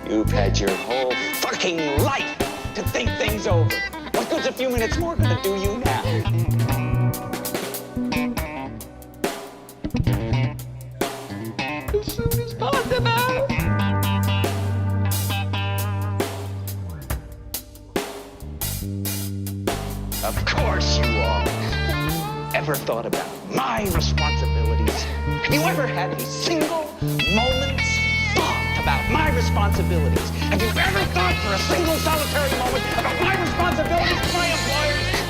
You've had your whole fucking life to think things over. What good's a few minutes more gonna do you now? As soon as possible. Of course you all. Ever thought about my responsibilities? Have you ever had a single moment's thought about my responsibilities? Have you ever thought for a single solitary moment about my responsibilities to my employers?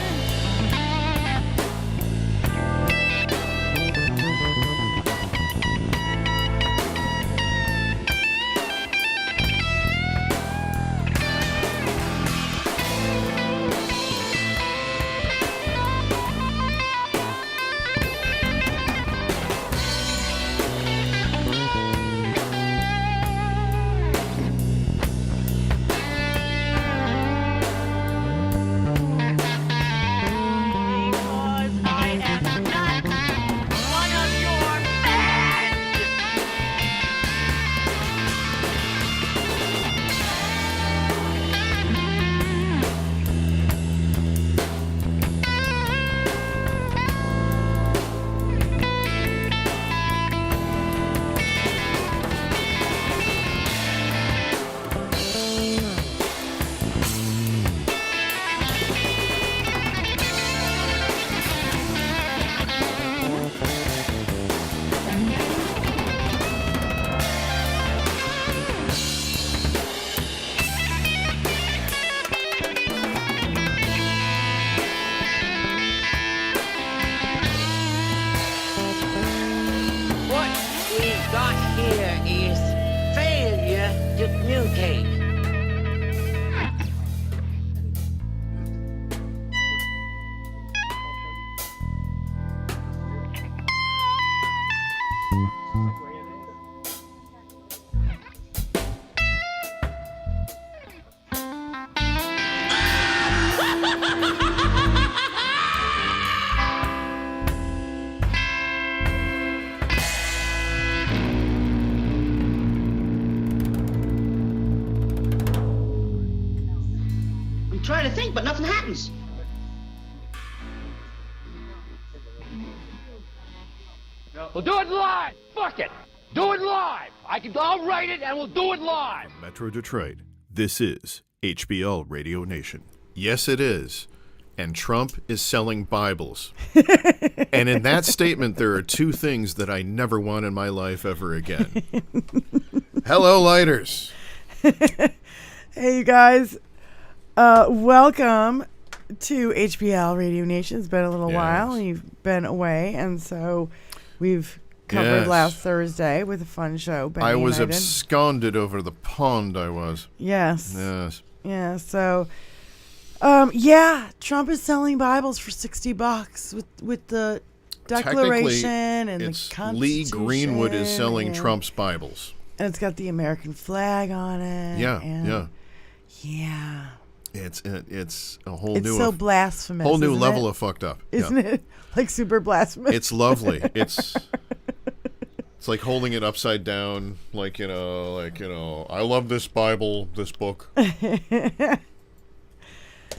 try to think, but nothing happens. We'll do it live. Fuck it. Do it live. I'll write it and we'll do it live. Metro Detroit, this is HBL Radio Nation. Yes, it is. And Trump is selling Bibles. And in that statement, there are two things that I never want in my life ever again. Hello, lighters. Hey, you guys. Welcome to HBL Radio Nation. It's been a little while. You've been away, and so we've covered last Thursday with a fun show. Benny I was and absconded over the pond, I was. Yes. Yes. Yeah, so, Trump is selling Bibles for $60 with the Declaration and the Constitution. Lee Greenwood is selling Trump's Bibles. And it's got the American flag on it. Yeah. It's a whole new... It's so blasphemous, whole new level of fucked up. Isn't it? Like super blasphemous. It's lovely. It's like holding it upside down, like, I love this Bible, this book.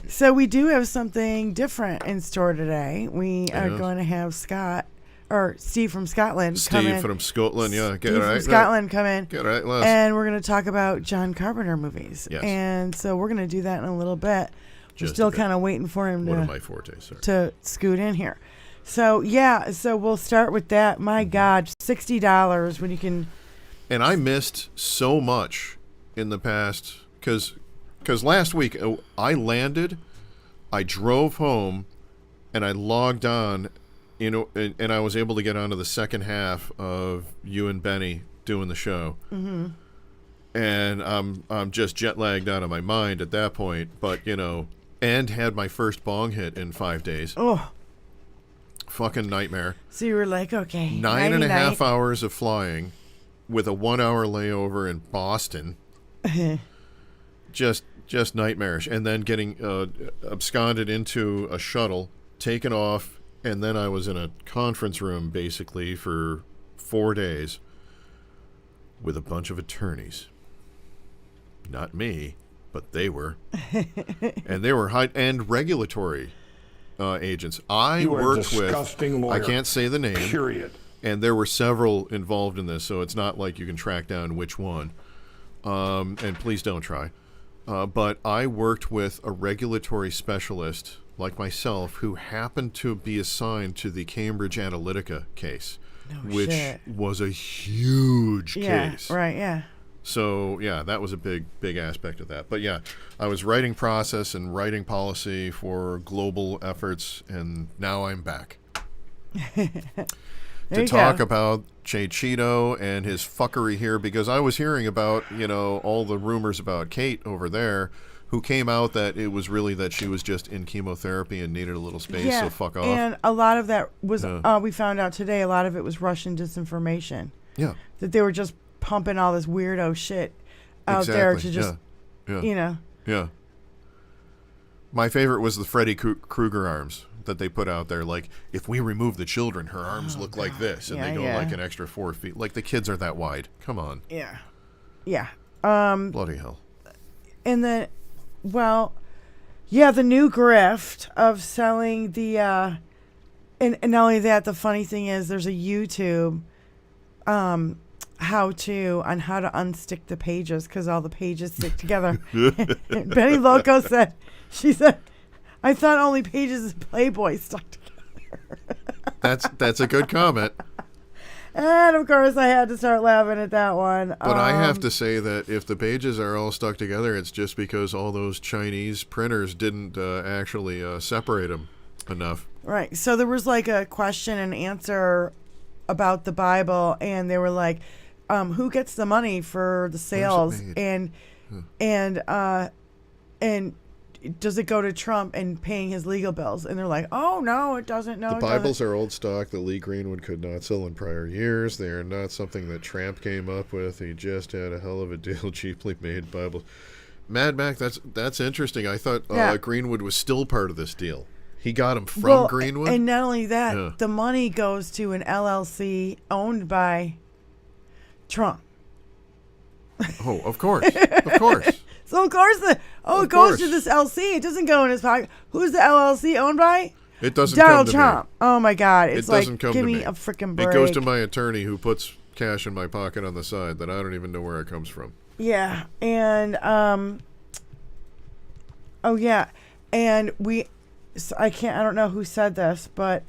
So we do have something different in store today. We are going to have Steve from Scotland come in. Steve from Scotland, yeah. Steve from Scotland come in. Get right, Les. And we're going to talk about John Carpenter movies. Yes. And so we're going to do that in a little bit. We're Just still kind of waiting for him One of my fortes, sorry. to scoot in here. So, so we'll start with that. My God, $60 when you can... And I missed so much in the past, because last week I landed, I drove home, and I logged on, and I was able to get onto the second half of you and Benny doing the show. Mm-hmm. And I'm just jet lagged out of my mind at that point, but, and had my first bong hit in 5 days. Oh. Fucking nightmare. So you were like, okay. 9.5 hours of flying with a 1 hour layover in Boston. just nightmarish. And then getting absconded into a shuttle, taken off, and then I was in a conference room basically for 4 days with a bunch of attorneys. Not me, but they were. And they were high-end regulatory agents. I worked with, lawyer, I can't say the name, period. And there were several involved in this, so it's not like you can track down which one. And please don't try. But I worked with a regulatory specialist like myself who happened to be assigned to the Cambridge Analytica case, which was a huge case. Right, yeah. So, that was a big aspect of that. But, I was writing process and writing policy for global efforts, and now I'm back to talk about Jay Cheeto and his fuckery here, because I was hearing about, all the rumors about Kate over there, who came out that it was really that she was just in chemotherapy and needed a little space, so fuck off. And a lot of that was, we found out today, a lot of it was Russian disinformation. Yeah. That they were just pumping all this weirdo shit out there to just, Yeah. My favorite was the Freddy Krueger arms that they put out there. Like, if we remove the children, her arms look like this, and they go like an extra 4 feet. Like, the kids are that wide. Come on. Yeah. Yeah. Bloody hell. And then, the new grift of selling the, and not only that, the funny thing is there's a YouTube, how to unstick the pages because all the pages stick together. Benny Loco said, I thought only pages of Playboy stuck together. That's a good comment. And of course I had to start laughing at that one. But I have to say that if the pages are all stuck together, it's just because all those Chinese printers didn't actually separate them enough. Right. So there was like a question and answer about the Bible, and they were like, who gets the money for the sales, and does it go to Trump and paying his legal bills? And they're like, oh no, it doesn't. No, the Bibles are old stock that Lee Greenwood could not sell in prior years. They are not something that Trump came up with. He just had a hell of a deal, cheaply made Bibles. Mad Mac, that's interesting. I thought Greenwood was still part of this deal. He got them from Greenwood. And not only that, the money goes to an LLC owned by Trump. Oh, of course. Of course. So of course it Of goes to course. this LC. It doesn't go in his pocket. Who's the LLC owned by? It doesn't Donald come to Trump. me. Oh my God! It's It like doesn't come give to me me. a freaking break. It goes to my attorney who puts cash in my pocket on the side that I don't even know where it comes from. Yeah, and oh yeah, and I don't know who said this, but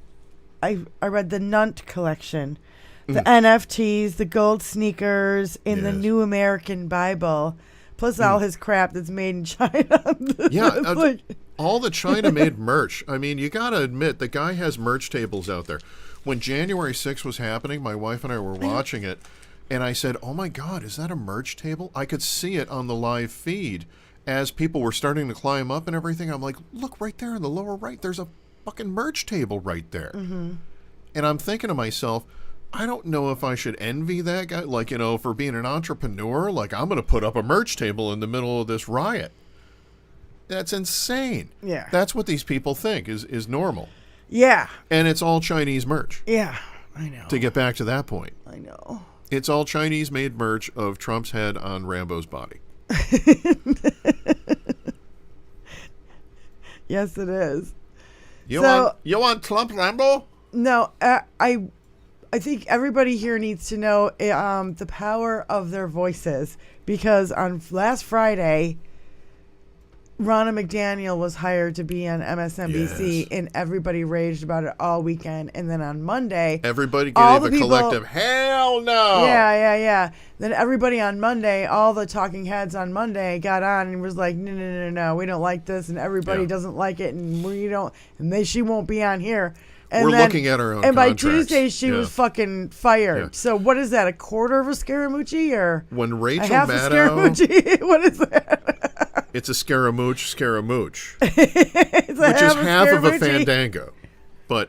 I read the Nunt collection, the NFTs, the gold sneakers in the Yes. New American Bible, plus all his crap that's made in China. Yeah, It's like- all the China-made merch. I mean, you got to admit, the guy has merch tables out there. When January 6th was happening, my wife and I were watching it, and I said, oh my God, is that a merch table? I could see it on the live feed as people were starting to climb up and everything. I'm like, look, right there in the lower right, there's a fucking merch table right there. Mm-hmm. And I'm thinking to myself, I don't know if I should envy that guy, like, for being an entrepreneur. Like, I'm going to put up a merch table in the middle of this riot. That's insane. Yeah. That's what these people think is normal. yeah, And it's all Chinese merch. yeah, I know. To get back to that point, I know. it's all Chinese made merch of Trump's head on Rambo's body. Yes, it is. You So- want Trump Rambo? No, I think everybody here needs to know the power of their voices, because on last Friday, Ronna McDaniel was hired to be on MSNBC, Yes. and everybody raged about it all weekend. And then on Monday, Everybody all gave the a people- collective hell no. yeah. Then everybody on Monday, all the talking heads on Monday got on and was like, no, we don't like this, and everybody Yeah. doesn't like it, and we don't, and she won't be on here. And We're then- looking at our own And by contracts. Tuesday, she was Yeah. fucking fired. Yeah. So what is that? A quarter of a Scaramucci or When a Rachel half a Maddow, Scaramucci? What is that? it's a Scaramouche, It's which is half of a Scaramucci. fandango. But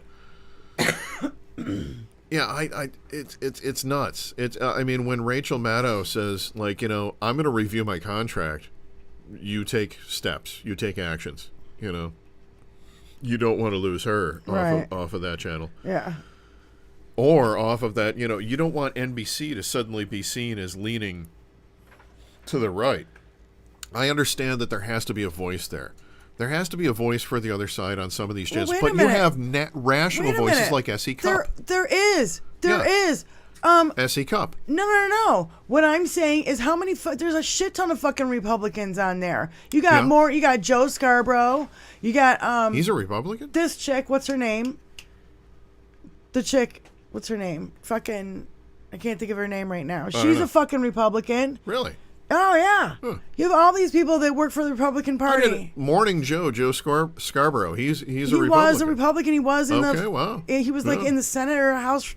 yeah, it's nuts. It's I mean, when Rachel Maddow says, like, I'm going to review my contract, you take steps, you take actions. You don't want to lose her Right. off of that channel. Yeah. Or off of that, you don't want NBC to suddenly be seen as leaning to the right. I understand that there has to be a voice there. There has to be a voice for the other side on some of these channels. wait a But you minute. have rational Wait a voices minute. like S.E. Cup. There is. There Yeah. is. S.E. Cup. No. What I'm saying is how many there's a shit ton of fucking Republicans on there. You got Yeah. more. You got Joe Scarborough. You got He's a Republican? this chick. What's her name? The chick. What's her name? Fucking. I can't think of her name right now. don't She's know. a fucking Republican. Really? Oh yeah. Huh. You have all these people that work for the Republican Party. Morning Joe Scarborough. He's a He Republican. was a Republican. He was in Okay, the. wow. He was like Yeah. in the Senate or House.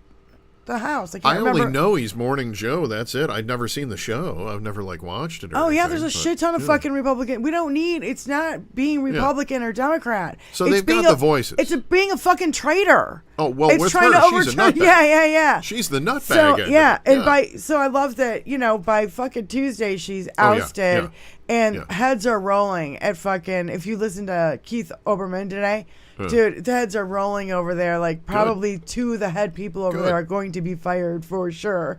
The House. I can't I remember. only know he's Morning Joe. That's it. I'd never seen the show. I've never watched it. Or Oh yeah, anything, there's a but, shit ton of yeah. fucking Republican. We don't need. It's not being Republican or Democrat. So It's they've got being the voices. It's being a fucking traitor. Oh, well, it's with trying her, to she's a overturn. nutbag. Yeah. She's the nutbag. So end yeah, of it. and so I love that by fucking Tuesday she's Oh, yeah, ousted, yeah, and yeah. heads are rolling at fucking. If you listen to Keith Olbermann today, dude, the heads are rolling over there. Like probably two of the head people over Good. there are going to be fired for sure.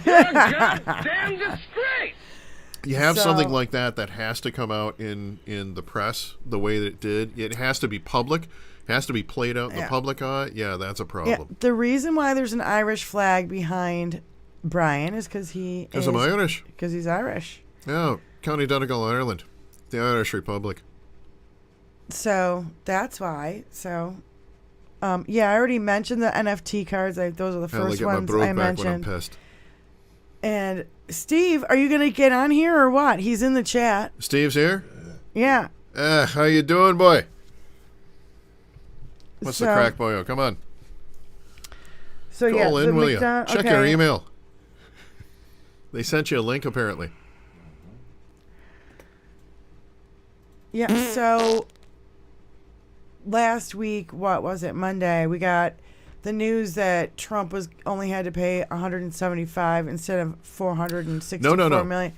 Goddamn disgrace! You have So- something like that has to come out in the press the way that it did. It has to be public. It has to be played out in the public eye. Yeah, that's a Yeah, problem. the reason why there's an Irish flag behind Brian is because Because I'm Irish. Because he's Irish. Yeah, County Donegal, Ireland. The Irish Republic. So that's why. So, yeah, I already mentioned the NFT cards. Those are the I only first get my ones brogue I back when I'm mentioned. pissed. And Steve, are you gonna get on here or what? He's in the chat. Steve's here? Yeah. How you doing, boy? What's the So- crack, boyo? Come on. So yeah, Call the in, will you? McDon- Check okay. your email. They sent you a link, apparently. Yeah. So last week, what was it? Monday, we got the news that Trump only had to pay 175 instead of 464 No. million.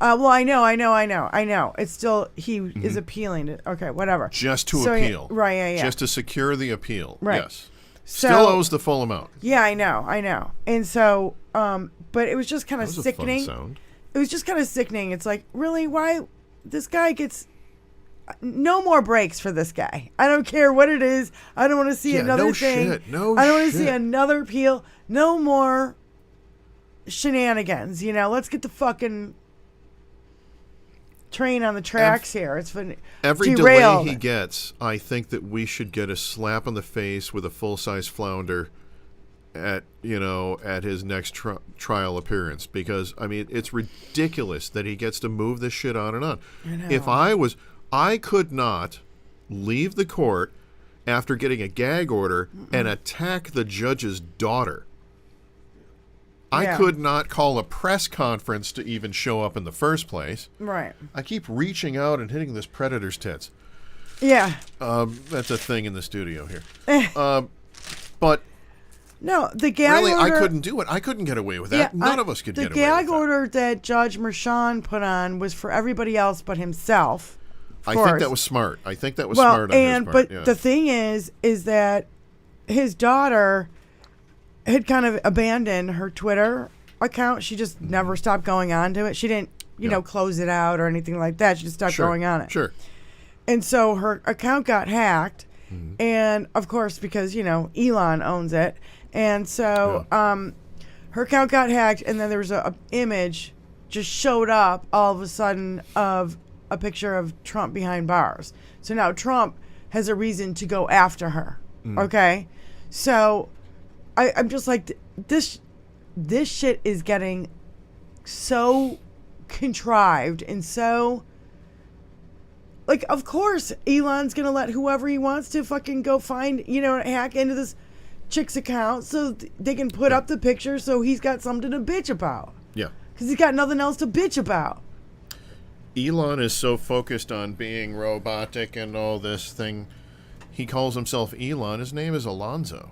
Well, I know. It's still he is appealing it. Okay, whatever. Just to So, yeah, appeal. right? Yeah. Just to secure the appeal. Right. Yes. So, Still owes the full amount. Yeah, I know. And so, but it was just kind of That was sickening. a fun sound. It was just kind of sickening. It's like, really, why this guy gets no more breaks for this guy. I don't care what it is. I don't want to see another thing. Shit. No I don't want shit. to see another appeal. No more shenanigans. Let's get the fucking train on the tracks here. It's been Every derailed. delay he gets, I think that we should get a slap on the face with a full-size flounder at his next trial appearance, because it's ridiculous that he gets to move this shit on and on. If I could not leave the court after getting a gag order and attack the judge's daughter. I could not call a press conference to even show up in the first place. Right. I keep reaching out and hitting this predator's tits. Yeah. That's a thing in the studio here. But no, the gag really, order, I couldn't do it. I couldn't get away with that. None of us could get away with that. The gag order that Judge Mershon put on was for everybody else but himself. I think that was smart. I think that was smart on his part. But the thing is that his daughter had kind of abandoned her Twitter account. She just never stopped going on to it. She didn't, close it out or anything like that. She just stopped going on it. Sure. And so her account got hacked. And, of course, because, Elon owns it. And so her account got hacked, and then there was a image just showed up all of a sudden of a picture of Trump behind bars. So now Trump has a reason to go after her. Okay? So I'm just like, this shit is getting so contrived and so, like, of course Elon's gonna let whoever he wants to fucking go find, hack into this chick's account so they can put up the picture so he's got something to bitch about. Yeah. Because he's got nothing else to bitch about. Elon is so focused on being robotic and all this thing, he calls himself Elon. His name is Alonzo.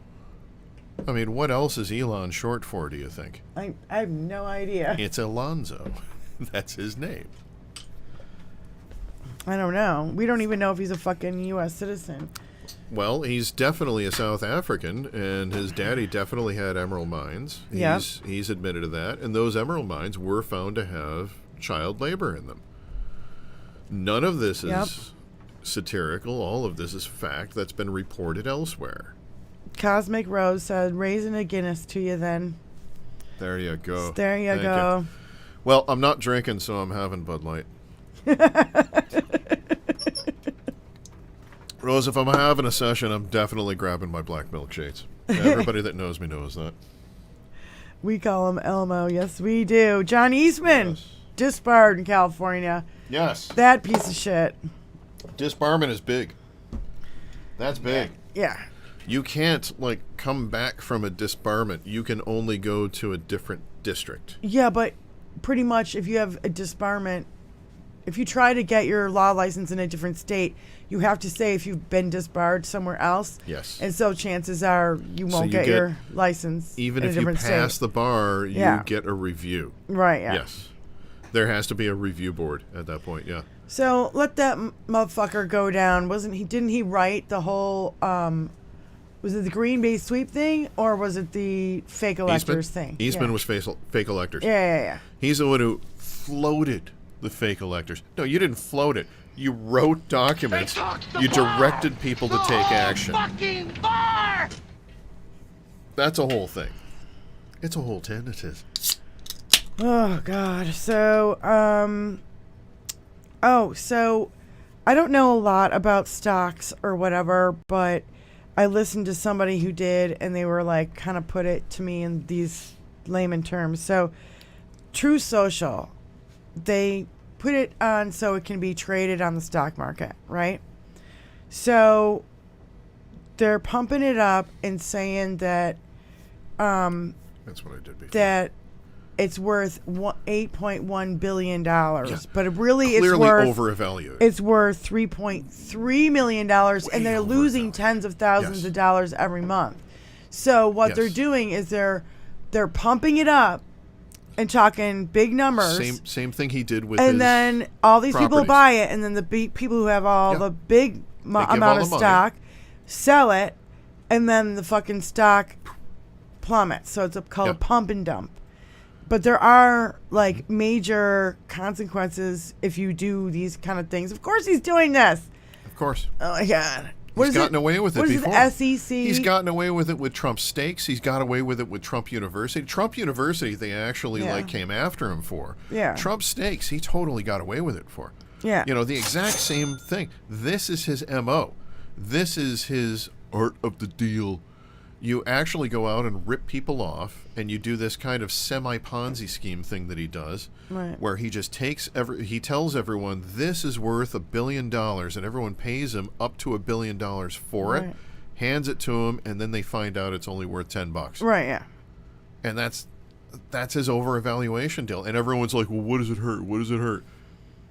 What else is Elon short for, do you think? I have no idea. It's Alonzo. That's his name. I don't know. We don't even know if he's a fucking U.S. citizen. Well, he's definitely a South African, and his daddy definitely had emerald mines. He's admitted to that, and those emerald mines were found to have child labor in them. None of this is satirical. All of this is fact that's been reported elsewhere. Cosmic Rose said, raising a Guinness to you then. There you go. There you Thank go. you. Well, I'm not drinking, so I'm having Bud Light. Rose, if I'm having a session, I'm definitely grabbing my black milkshakes. Everybody that knows me knows that. We call him Elmo. Yes, we do. John Eastman, disbarred in California. Yes. That piece of shit. Disbarment is big. That's big. Yeah. You can't, come back from a disbarment. You can only go to a different district. Yeah, but pretty much if you have a disbarment, if you try to get your law license in a different state, you have to say if you've been disbarred somewhere else. Yes. And so chances are you won't get your license even in a if you different pass state. the bar, you get a review. Right, yeah. Yes. There has to be a review board at that point, yeah. So let that motherfucker go down. Didn't he write the whole was it the Green Bay sweep thing or was it the fake electors thing? Eastman was fake electors. Yeah. He's the one who floated the fake electors. No, you didn't float it. You wrote documents. You directed people to take action. Fucking bar! That's a whole thing. It's a whole tentative. Oh God. So so I don't know a lot about stocks or whatever, but I listened to somebody who did, and they were like, kind of put it to me in these layman terms. So, True Social, they put it on so it can be traded on the stock market, right? So, they're pumping it up and saying that that's what I did before. that it's worth $8.1 billion, but it really clearly it's worth overvalued. It's worth $3.3 million, and they're losing tens of thousands of dollars every month. So what they're doing is they're pumping it up and talking big numbers. Same thing he did with and his then all these people properties. buy it, and then the people who have all the big amount of stock sell it, and then the fucking stock plummets. So it's called a pump and dump. But there are like major consequences if you do these kind of things. Of course, he's doing this. Of course. Oh my God. He's gotten away with it what is before. It, SEC? He's gotten away with it with Trump Steaks. He's got away with it with Trump University. Trump University, they actually came after him for. Yeah. Trump Steaks, he totally got away with it for. Yeah. You know, the exact same thing. This is his MO. This is his art of the deal. You actually go out and rip people off, and you do this kind of semi-Ponzi scheme thing that he does, right. where he just takes he tells everyone this is worth $1 billion, and everyone pays him up to $1 billion for it, hands it to him, and then they find out it's only worth $10. Right. Yeah. And that's his over-evaluation deal. And everyone's like, well, what does it hurt? What does it hurt?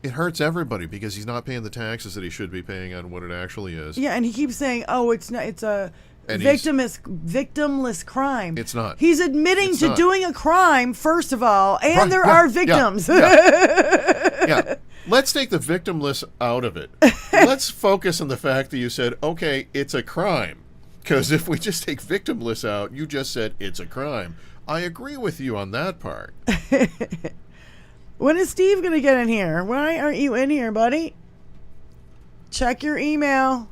It hurts everybody because he's not paying the taxes that he should be paying on what it actually is. Yeah, and he keeps saying, "Oh, it's not. It's a And victimless crime." It's not. He's admitting It's to not. doing a crime, first of all, and Right, there yeah, are victims. Yeah. Let's take the victimless out of it. Let's focus on the fact that you said, okay, it's a crime. Because if we just take victimless out, you just said it's a crime. I agree with you on that part. When is Steve going to get in here? Why aren't you in here, buddy? Check your email.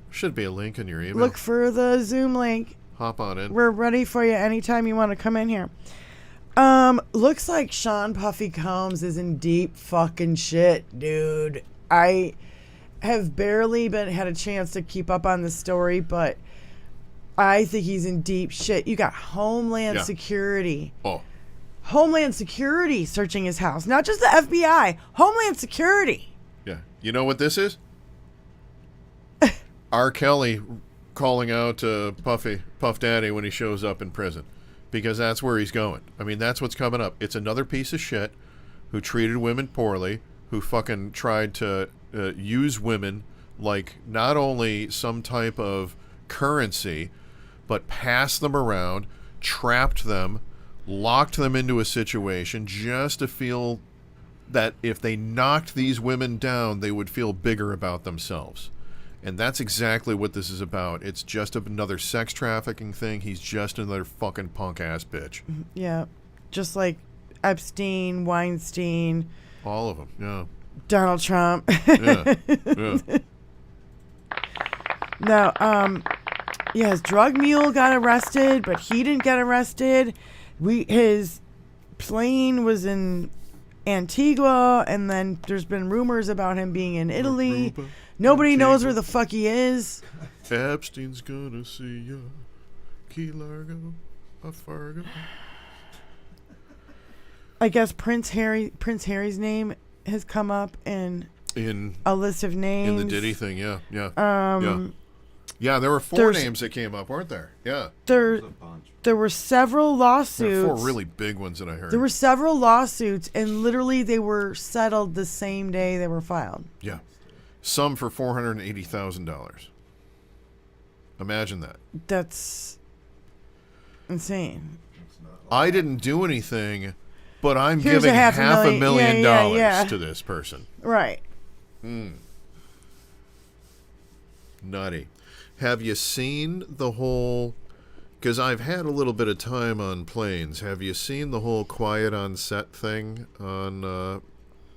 Should be a link in your email. Look for the Zoom link. Hop on in. We're ready for you anytime you want to come in here. Looks like Sean Puffy Combs is in deep fucking shit, dude. I have barely had a chance to keep up on the story, but I think he's in deep shit. You got Homeland Security. Oh. Homeland Security searching his house. Not just the FBI. Homeland Security. Yeah. You know what this is? R. Kelly calling out Puff Daddy when he shows up in prison. Because that's where he's going. I mean, that's what's coming up. It's another piece of shit who treated women poorly, who fucking tried to use women like not only some type of currency, but passed them around, trapped them, locked them into a situation just to feel that if they knocked these women down, they would feel bigger about themselves. And that's exactly what this is about. It's just another sex trafficking thing. He's just another fucking punk-ass bitch. Yeah. Just like Epstein, Weinstein. All of them, yeah. Donald Trump. Yeah, yeah. No, his drug mule got arrested, but he didn't get arrested. His plane was in Antigua, and then there's been rumors about him being in Italy. Aruba, Nobody Antigua. knows where the fuck he is. Epstein's gonna see ya. Key Largo, a Fargo. I guess Prince Harry's name has come up in a list of names. In the Diddy thing, yeah. Yeah, there were four names that came up, weren't there? Yeah. There were several lawsuits. There were four really big ones that I heard. There were several lawsuits, and literally they were settled the same day they were filed. Yeah. Some for $480,000. Imagine that. That's insane. I didn't do anything, but I'm Here's giving a half $500,000 a million. Yeah. to this person. Right. Nutty. Have you seen the whole... Because I've had a little bit of time on planes. Have you seen the whole quiet on set thing on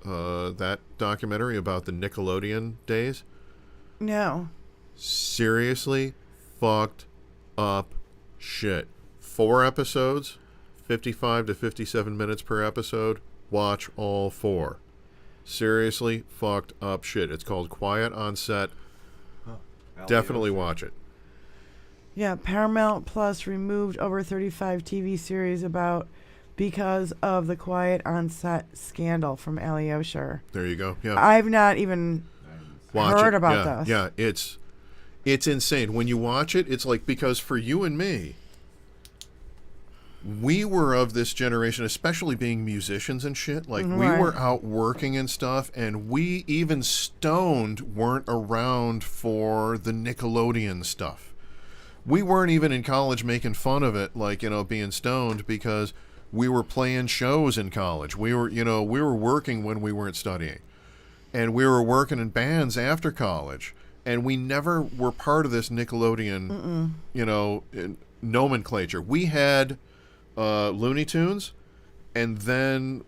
that documentary about the Nickelodeon days? No. Seriously fucked up shit. 4 episodes, 55 to 57 minutes per episode. Watch all 4. Seriously fucked up shit. It's called Quiet on Set. Definitely watch it. Yeah, Paramount Plus removed over 35 TV series because of the Quiet on Set scandal from Ali Osher. There you go. Yeah. I've not even heard about this. Yeah, it's insane. When you watch it, it's like, because for you and me, we were of this generation, especially being musicians and shit. Like, we were out working and stuff, and we, even stoned, weren't around for the Nickelodeon stuff. We weren't even in college making fun of it, like, being stoned, because we were playing shows in college. We were working when we weren't studying. And we were working in bands after college. And we never were part of this Nickelodeon, nomenclature. We had Looney Tunes, and then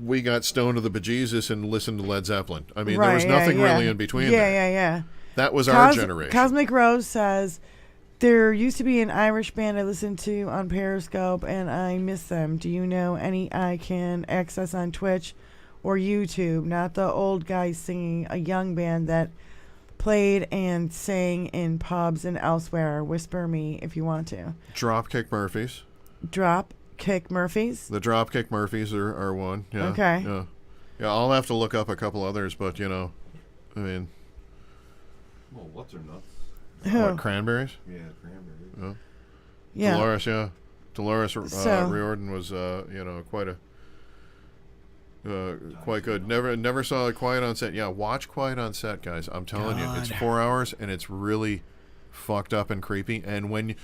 we got stoned to the bejesus and listened to Led Zeppelin. I mean, Right, there was nothing yeah. really in between Yeah, there. yeah. That was our generation. Cosmic Rose says, there used to be an Irish band I listened to on Periscope, and I miss them. Do you know any I can access on Twitch or YouTube? Not the old guys singing, a young band that played and sang in pubs and elsewhere. Whisper me if you want to. Dropkick Murphys. Dropkick Murphys? The Dropkick Murphys are one. Yeah. Okay. Yeah, I'll have to look up a couple others, but, I mean... Well, what's her nuts? Who? What, Cranberries? Yeah, cranberries. Oh. Yeah. Dolores, yeah. Dolores So- Riordan was, quite good. Never saw Quiet on Set. Yeah, watch Quiet on Set, guys. I'm telling you, it's 4 hours, and it's really fucked up and creepy. And when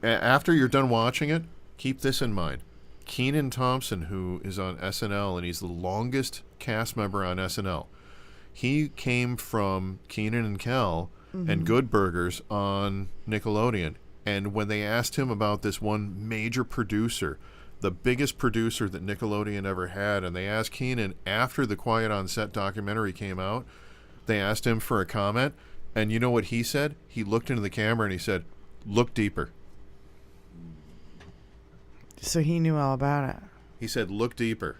after you're done watching it, keep this in mind. Kenan Thompson, who is on SNL, and he's the longest cast member on SNL. He came from Kenan and Kel and Good Burgers on Nickelodeon. And when they asked him about this one major producer, the biggest producer that Nickelodeon ever had, and they asked Kenan after the Quiet on Set documentary came out, they asked him for a comment, and you know what he said? He looked into the camera and he said, "Look deeper." So he knew all about it. He said, "Look deeper,"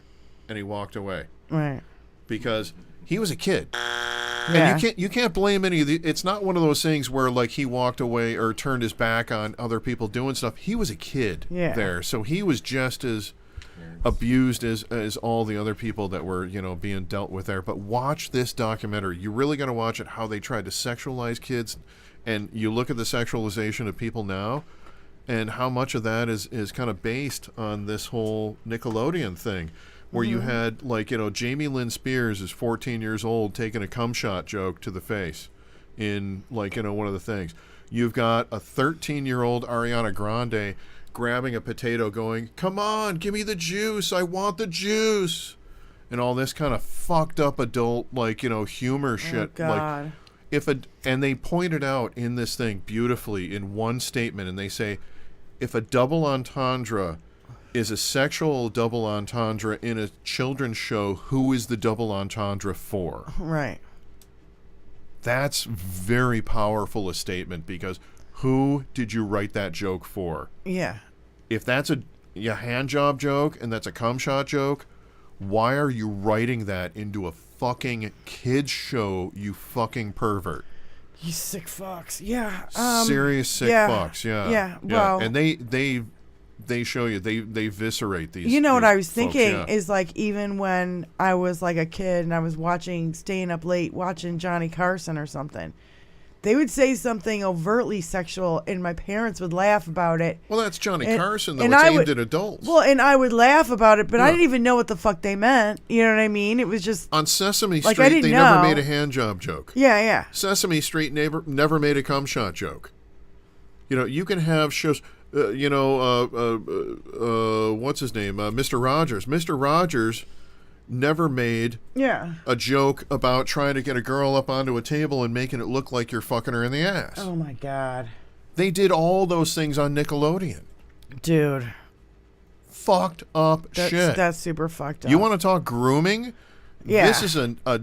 and he walked away Right. because he was a kid. Yeah. And you can't blame any of the. It's not one of those things where like he walked away or turned his back on other people doing stuff. He was a kid there, so he was just as abused as all the other people that were being dealt with there. But watch this documentary. You really got to watch it. How they tried to sexualize kids, and you look at the sexualization of people now, and how much of that is kind of based on this whole Nickelodeon thing. Where you had, Jamie Lynn Spears is 14 years old taking a cum shot joke to the face in, one of the things. You've got a 13-year-old Ariana Grande grabbing a potato going, "Come on, give me the juice. I want the juice." And all this kind of fucked up adult, humor shit. Oh, God. And they pointed out in this thing beautifully in one statement, and they say, if a double entendre is a sexual double entendre in a children's show, who is the double entendre for? Right. That's very powerful a statement, because who did you write that joke for? Yeah. If that's a hand job joke and that's a cum shot joke, why are you writing that into a fucking kids show, you fucking pervert? You sick fucks. Yeah. Serious sick fucks, yeah. Yeah, well. And they show you, they eviscerate these. You know what I was folks, thinking yeah. is even when I was a kid and I was staying up late watching Johnny Carson or something, they would say something overtly sexual and my parents would laugh about it. Well, that's Johnny Carson, though. And It's I aimed would- at adults. Well, and I would laugh about it, but I Yeah. didn't even know what the fuck they meant. You know what I mean? It was just, On Sesame I Street, didn't they never know. made a hand job joke. yeah. Sesame Street never made a cum shot joke. You can have shows. What's his name? Mr. Rogers. Mr. Rogers never made Yeah. a joke about trying to get a girl up onto a table and making it look like you're fucking her in the ass. Oh, my God. They did all those things on Nickelodeon. Dude. Fucked up shit. That's super fucked up. You want to talk grooming? Yeah. This is from the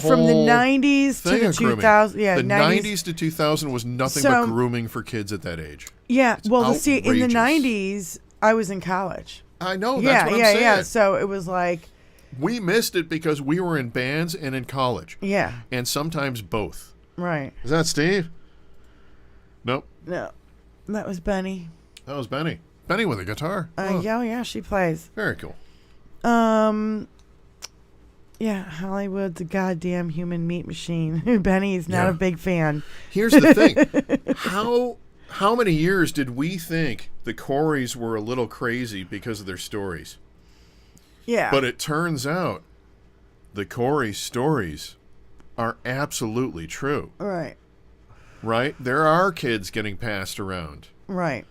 whole 90s to the 2000s. Yeah, the 90s. 90s to 2000 was nothing So- but grooming for kids at that age. Yeah, It's well, see, in the outrageous. 90s, I was in college. I know, Yeah, that's what I'm saying. yeah. So it was like, We missed it because we were in bands and in college. yeah, And sometimes both. right. Is that Steve? Nope. No, that was Benny. That was Benny. Benny with a guitar. Yeah, she plays. Very cool. Yeah, Hollywood's a goddamn human meat machine. Benny's not Yeah. a big fan. Here's the thing. How many years did we think the Coreys were a little crazy because of their stories? Yeah. But it turns out the Corey stories are absolutely true, Right. right? There are kids getting passed around Right.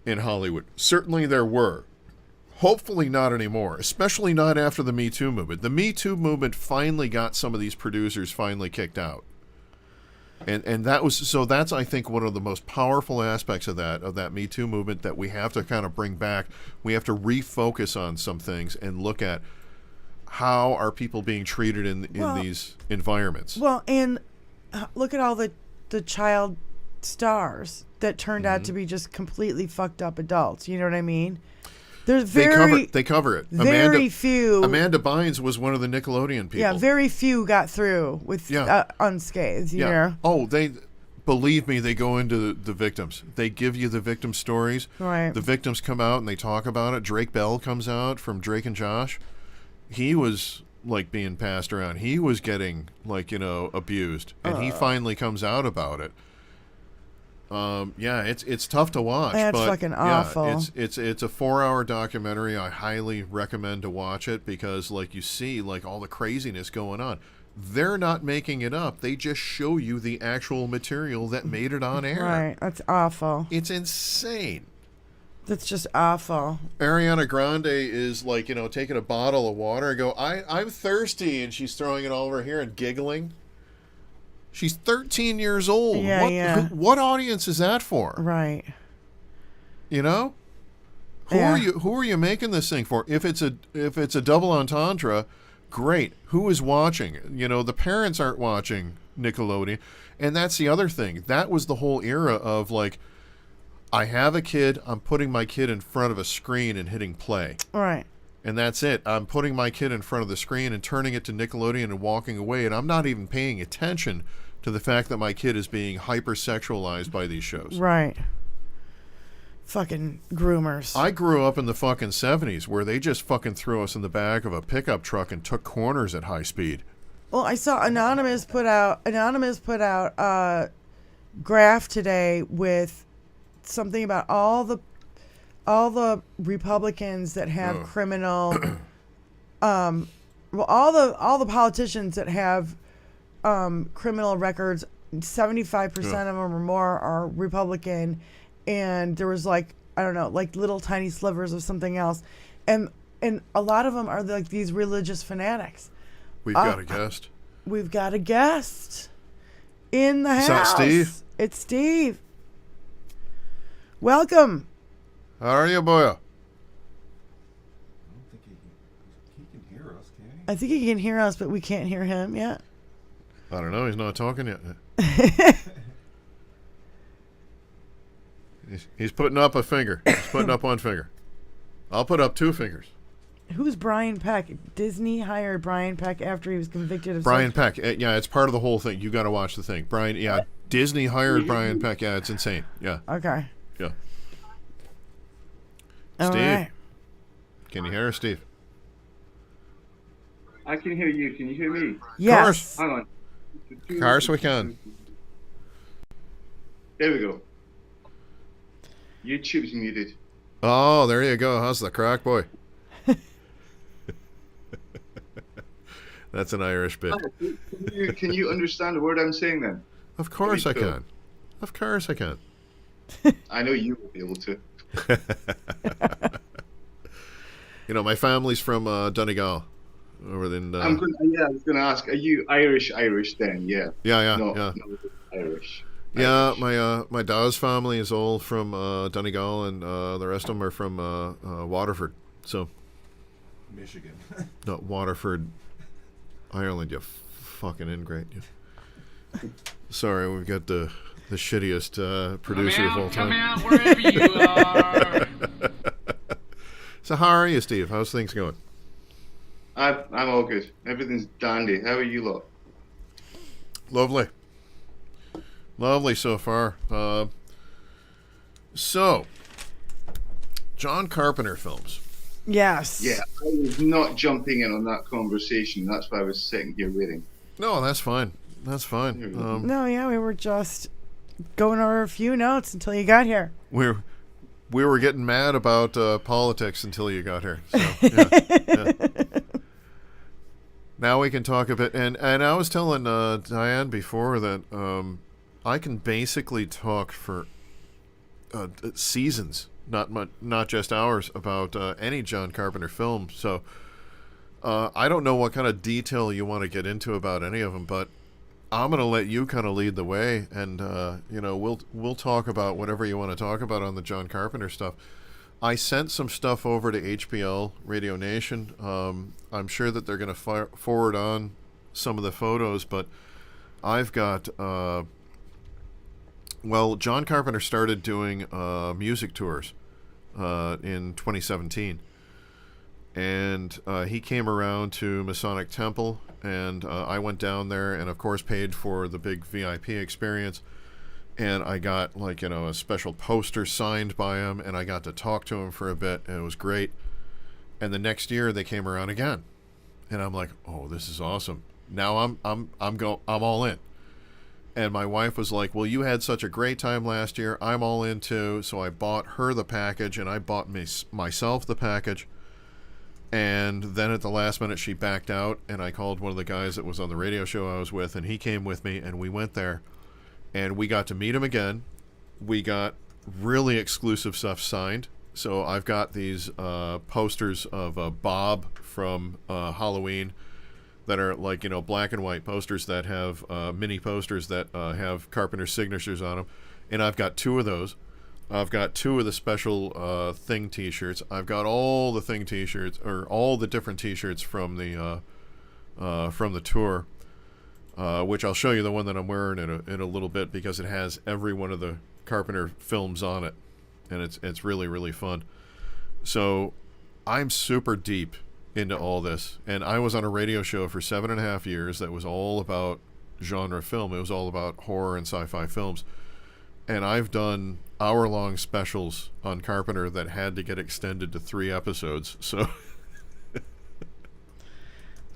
in Hollywood. Certainly there were. Hopefully not anymore, especially not after the Me Too movement. The Me Too movement finally got some of these producers finally kicked out. And that's I think one of the most powerful aspects of that Me Too movement that we have to kind of bring back. We have to refocus on some things and look at how are people being treated in these environments. Well, and look at all the child stars that turned out to be just completely fucked up adults. You know what I mean? There's They cover it. Very few. Amanda Bynes was one of the Nickelodeon people. Yeah, very few got through with unscathed. You know? Oh, believe me, they go into the victims. They give you the victim stories. Right. The victims come out and they talk about it. Drake Bell comes out from Drake and Josh. He was like being passed around. He was getting abused, and he finally comes out about it. It's tough to watch. That's but fucking awful. It's a 4-hour documentary. I highly recommend to watch it because you see all the craziness going on. They're not making it up. They just show you the actual material that made it on air. Right. That's awful. It's insane. That's just awful. Ariana Grande is taking a bottle of water and go, I'm thirsty, and she's throwing it all over here and giggling. She's 13 years old. Yeah, what audience is that for? Right. You know? Who are you making this thing for? If it's a double entendre, great. Who is watching? The parents aren't watching Nickelodeon. And that's the other thing. That was the whole era of I have a kid, I'm putting my kid in front of a screen and hitting play. Right. And that's it. I'm putting my kid in front of the screen and turning it to Nickelodeon and walking away, and I'm not even paying attention to the fact that my kid is being hypersexualized by these shows. Right. Fucking groomers. I grew up in the fucking 70s where they just fucking threw us in the back of a pickup truck and took corners at high speed. Well, I saw Anonymous put out a graph today with something about all the Republicans that have criminal all the politicians that have criminal records, 75% of them or more are Republican, and there was little tiny slivers of something else, and a lot of them are these religious fanatics. We've got a guest. We've got a guest in the house. Is that Steve? It's Steve. Welcome. How are you, boy? I don't think he can hear us, can he? I think he can hear us, but we can't hear him yet. I don't know. He's not talking yet. He's putting up a finger. He's putting up one finger. I'll put up two fingers. Who's Brian Peck? Disney hired Brian Peck after he was convicted of Brian Peck. Yeah, it's part of the whole thing. You got to watch the thing. Disney hired Brian Peck. Yeah, it's insane. Yeah. Okay. Yeah. All Steve, right. can you hear us, Steve? I can hear you. Can you hear me? Yes. Hang on. Of course we can. There we go. YouTube's muted. Oh, there you go. How's the crack, boy? That's an Irish bit. Can you understand a word I'm saying then? Of course I Cool. can. Of course I can. I know you will be able to. My family's from Donegal. Over in. I was going to ask, are you Irish then? Yeah. Yeah. No, Irish. Yeah, my dad's family is all from Donegal, and the rest of them are from Waterford. So. Michigan. No, Waterford, Ireland. You fucking ingrate. You. Sorry, we've got the shittiest producer of all time. Come out wherever you are. So how are you, Steve? How's things going? I'm all good. Everything's dandy. How are you lot? Lovely. Lovely so far. So, John Carpenter films. Yes. Yeah, I was not jumping in on that conversation. That's why I was sitting here waiting. No, that's fine. That's fine. No, yeah, we were just going over a few notes until you got here. We were getting mad about politics until you got here. So, yeah. Now we can talk a bit. And I was telling Diane before that I can basically talk for seasons, not just hours, about any John Carpenter film. So I don't know what kind of detail you want to get into about any of them, but I'm gonna let you kind of lead the way, and we'll talk about whatever you want to talk about on the John Carpenter stuff. I sent some stuff over to HBL Radio Nation. I'm sure that they're going to forward on some of the photos, but I've got John Carpenter started doing music tours in 2017, and he came around to Masonic Temple, and I went down there and of course paid for the big VIP experience, and I got a special poster signed by him, and I got to talk to him for a bit, and it was great. And the next year they came around again, and I'm like, oh, this is awesome. Now I'm all in. And my wife was like, well, you had such a great time last year. I'm all in too. So I bought her the package, and I bought myself the package. And then at the last minute, she backed out, and I called one of the guys that was on the radio show I was with, and he came with me, and we went there. And we got to meet him again. We got really exclusive stuff signed. So I've got these posters of Bob from Halloween that are black and white posters that have mini posters that have Carpenter's signatures on them. And I've got 2 of those. I've got 2 of the special Thing t-shirts. I've got all the Thing t-shirts, or all the different t-shirts from the tour. Which I'll show you the one that I'm wearing in a little bit, because it has every one of the Carpenter films on it, and it's really, really fun. So I'm super deep into all this, and I was on a radio show for 7.5 years that was all about genre film. It was all about horror and sci-fi films, and I've done hour-long specials on Carpenter that had to get extended to 3 episodes. So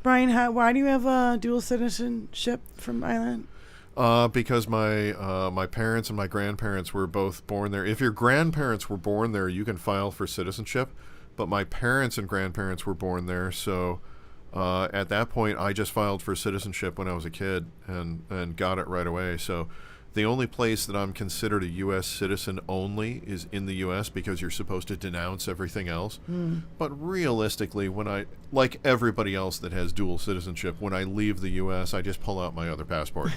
Brian, why do you have a dual citizenship from Ireland? Because my parents and my grandparents were both born there. If your grandparents were born there, you can file for citizenship. But my parents and grandparents were born there, so at that point, I just filed for citizenship when I was a kid and got it right away. So the only place that I'm considered a U.S. citizen only is in the U.S. because you're supposed to denounce everything else. But realistically, like everybody else that has dual citizenship, when I leave the U.S., I just pull out my other passport.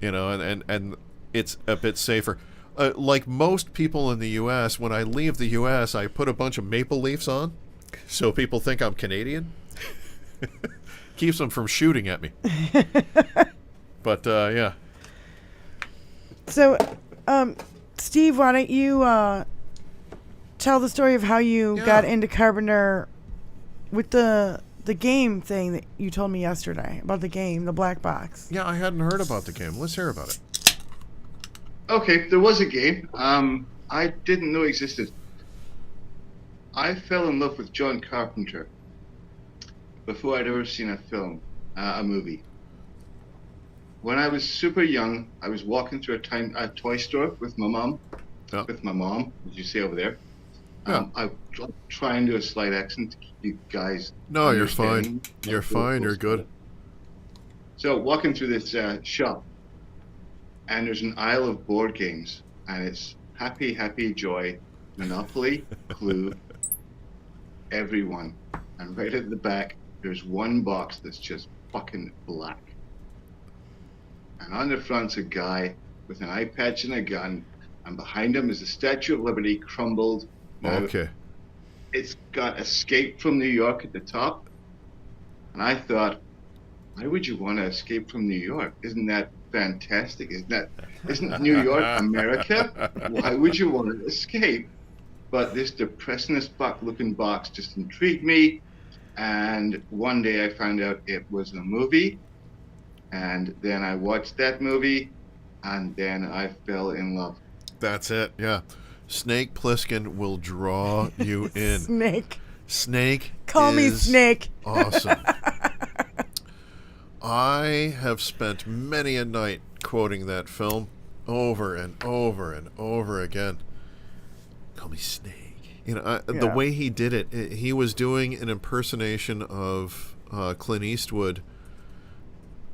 And it's a bit safer. Like most people in the U.S., when I leave the U.S., I put a bunch of maple leaves on so people think I'm Canadian. Keeps them from shooting at me. But, yeah. So, Steve, why don't you tell the story of how you got into Carpenter with the game thing that you told me yesterday about the game, the black box. Yeah, I hadn't heard about the game. Let's hear about it. Okay, there was a game I didn't know existed. I fell in love with John Carpenter before I'd ever seen a film, a movie. When I was super young, I was walking through a toy store with my mom. Yeah. With my mom, as you say over there. Yeah. I try and do a slight accent to keep you guys. No, you're fine. You're fine. You're good. So walking through this shop, and there's an aisle of board games, and it's Happy, Happy, Joy, Monopoly, Clue, everyone. And right at the back, there's one box that's just fucking black. And on the front's a guy with an eye patch and a gun, and behind him is the Statue of Liberty crumbled. Now, Okay. it's got Escape from New York at the top. And I thought, why would you want to escape from New York? Isn't that fantastic? Isn't New York America? Why would you want to escape? But this depressing as fuck looking box just intrigued me. And one day I found out it was a movie. And then I watched that movie, and then I fell in love. That's it, yeah. Snake Plissken will draw you in. Snake. Call me Snake. Awesome. I have spent many a night quoting that film over and over and over again. Call me Snake. The way he did it, he was doing an impersonation of Clint Eastwood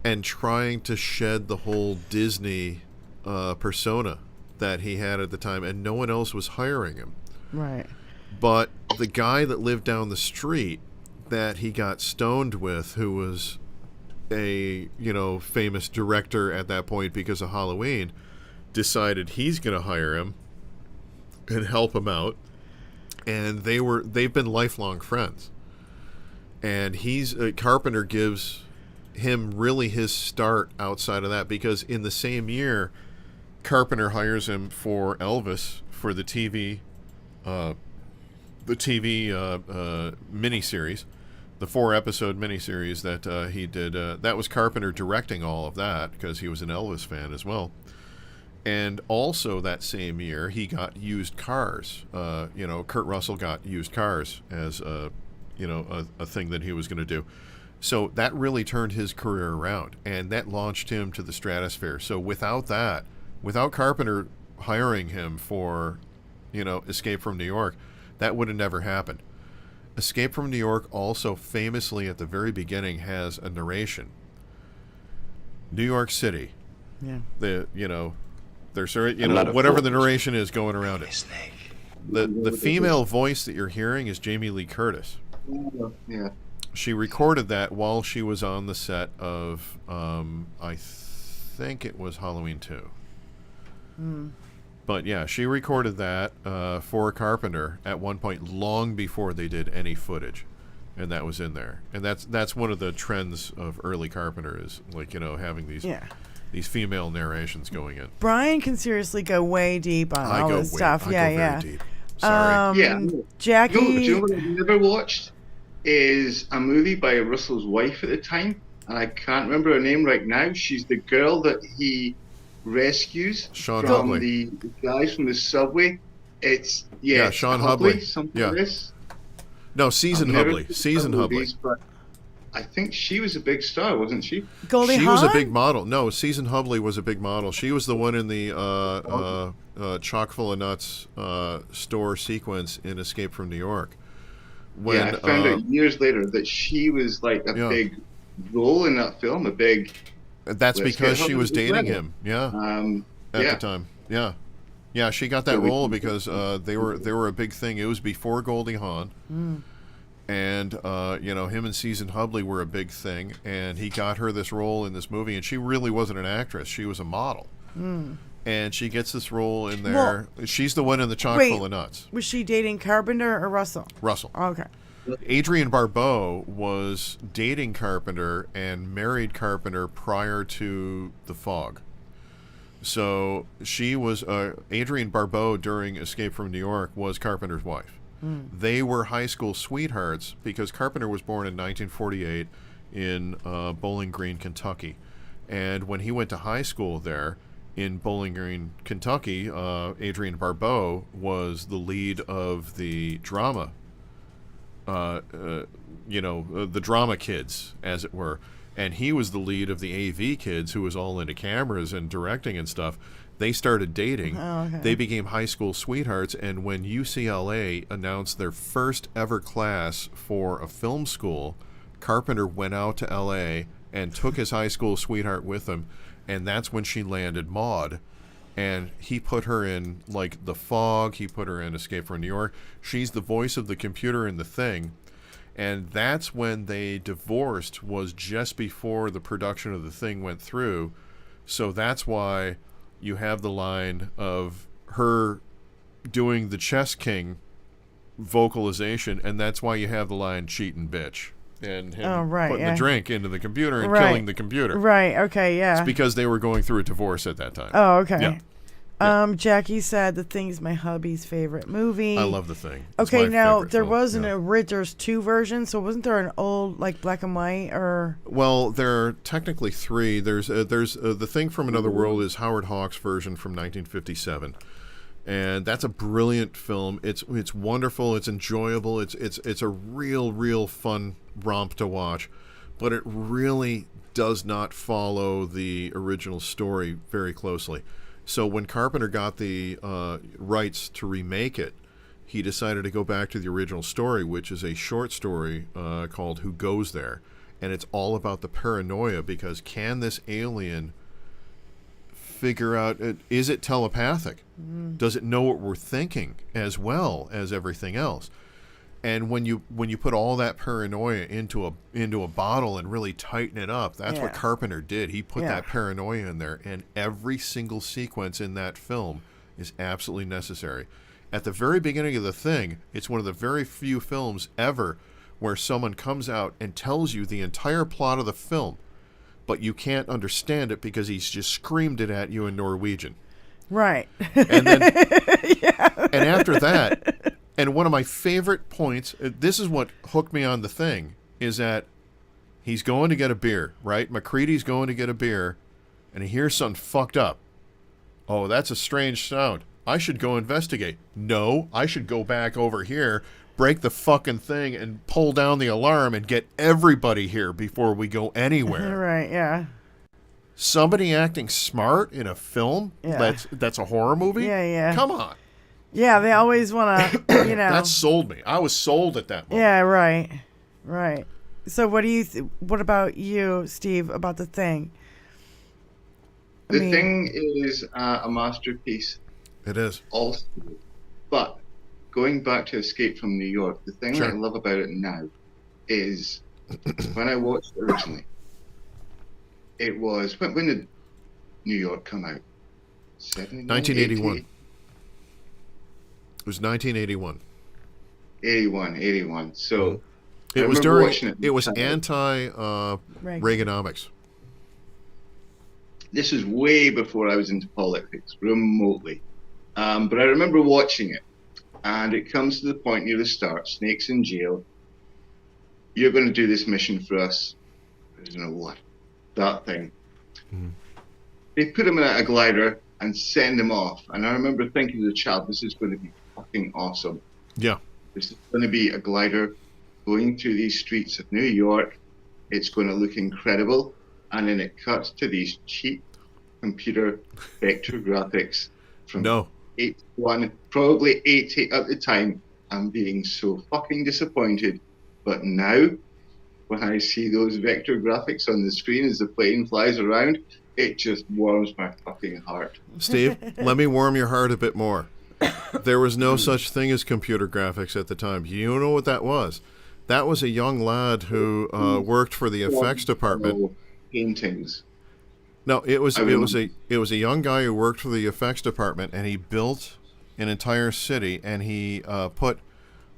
and trying to shed the whole Disney persona that he had at the time, and no one else was hiring him. Right. But the guy that lived down the street that he got stoned with, who was a famous director at that point because of Halloween, decided he's going to hire him and help him out, and they've been lifelong friends. And Carpenter gives him really his start outside of that, because in the same year, Carpenter hires him for Elvis for the TV miniseries, the 4-episode miniseries that he did. That was Carpenter directing all of that because he was an Elvis fan as well. And also that same year, he got used cars. Kurt Russell got used cars as a thing that he was going to do. So that really turned his career around, and that launched him to the stratosphere. So without Carpenter hiring him for, Escape from New York, that would have never happened. Escape from New York also famously at the very beginning has a narration. New York City. Yeah. There's whatever the narration is going around it. The female voice that you're hearing is Jamie Lee Curtis. Yeah. She recorded that while she was on the set of, I think it was Halloween 2. But yeah, she recorded that for Carpenter at one point, long before they did any footage, and that was in there. And that's one of the trends of early Carpenter is having these female narrations going in. Brian can seriously go way deep on all this stuff. I go very deep. Sorry. Jackie. Do you know what I've never watched? Is a movie by Russell's wife at the time, and I can't remember her name right now. She's the girl that he rescues Sean from Hubley. the guys from the subway. It's Sean Hubley. Something Yeah. like this. No, Season Hubley. Season Hubley. But I think she was a big star, wasn't she? Goldie She Hawn? was a big model. No, Season Hubley was a big model. She was the one in the Chock full of Nuts store sequence in Escape from New York. When, I found out years later that she was like a big role in that film, a big... That's because she was dating him, at the time. Yeah, she got that role because they were a big thing. It was before Goldie Hawn. And, him and Season Hubley were a big thing, and he got her this role in this movie, and she really wasn't an actress. She was a model. And she gets this role in there. Well, she's the one in the Chock full of Nuts. Was she dating Carpenter or Russell? Russell. Oh, okay. Adrienne Barbeau was dating Carpenter and married Carpenter prior to The Fog. So she was, Adrienne Barbeau during Escape from New York was Carpenter's wife. They were high school sweethearts because Carpenter was born in 1948 in Bowling Green, Kentucky. And when he went to high school there in Bowling Green, Kentucky, Adrienne Barbeau was the lead of the drama, the drama kids, as it were. And he was the lead of the AV kids who was all into cameras and directing and stuff. They started dating. Oh, okay. They became high school sweethearts, and when UCLA announced their first ever class for a film school, Carpenter went out to LA and took his high school sweetheart with him, and that's when she landed Maude. And he put her in, like, The Fog. He put her in Escape from New York. She's the voice of the computer in The Thing. And that's when they divorced, was just before the production of The Thing went through. So that's why you have the line of her doing the Chess King vocalization, and that's why you have the line cheatin' bitch. And him putting the drink into the computer and killing the computer. Right, okay, yeah. It's because they were going through a divorce at that time. Oh, okay. Yeah. Jackie said The Thing's my hubby's favorite movie. I love The Thing. It's Okay, my now favorite there film. was there's two versions, so wasn't there an old like black and white or? Well, there are technically three. There's The Thing from Another World is Howard Hawks' version from 1957, and that's a brilliant film. It's wonderful. It's enjoyable. It's a real fun romp to watch, but it really does not follow the original story very closely. So when Carpenter got the rights to remake it, he decided to go back to the original story, which is a short story called Who Goes There? And it's all about the paranoia, because can this alien figure out, is it telepathic? Does it know what we're thinking as well as everything else? And when you put all that paranoia into a bottle and really tighten it up, that's what Carpenter did. He put that paranoia in there, and every single sequence in that film is absolutely necessary. At the very beginning of The Thing, it's one of the very few films ever where someone comes out and tells you the entire plot of the film, but you can't understand it because he's just screamed it at you in Norwegian. Right. And then, and after that, and one of my favorite points, this is what hooked me on The Thing, is that he's going to get a beer, right? MacReady's going to get a beer, and he hears something fucked up. Oh, that's a strange sound. I should go investigate. No, I should go back over here, break the fucking thing, and pull down the alarm and get everybody here before we go anywhere. Right, yeah. Somebody acting smart in a film that's a horror movie? Yeah. Come on. Yeah, they always want to, That sold me. I was sold at that moment. Yeah, right. So what do you what about you, Steve, about The Thing? The Thing is a masterpiece. It is. Also, but going back to Escape from New York, the thing that I love about it now is when I watched it originally, it was when did New York come out? 1981. It was 1981. 81. So it was during. It was anti Reaganomics. This was way before I was into politics, remotely. But I remember watching it, and it comes to the point near the start. Snake's in jail. You're going to do this mission for us. I don't know what. That thing. They put him in a glider and send him off. And I remember thinking as a child, this is going to be fucking awesome. Yeah. This is going to be a glider going through these streets of New York. It's going to look incredible. And then it cuts to these cheap computer vector graphics from 81, probably 80 at the time. I'm being so fucking disappointed. But now, when I see those vector graphics on the screen as the plane flies around, it just warms my fucking heart. Steve, let me warm your heart a bit more. There was no such thing as computer graphics at the time. You know what that was? That was a young lad who worked for the effects department. Paintings. No, it was a young guy who worked for the effects department, and he built an entire city, and he put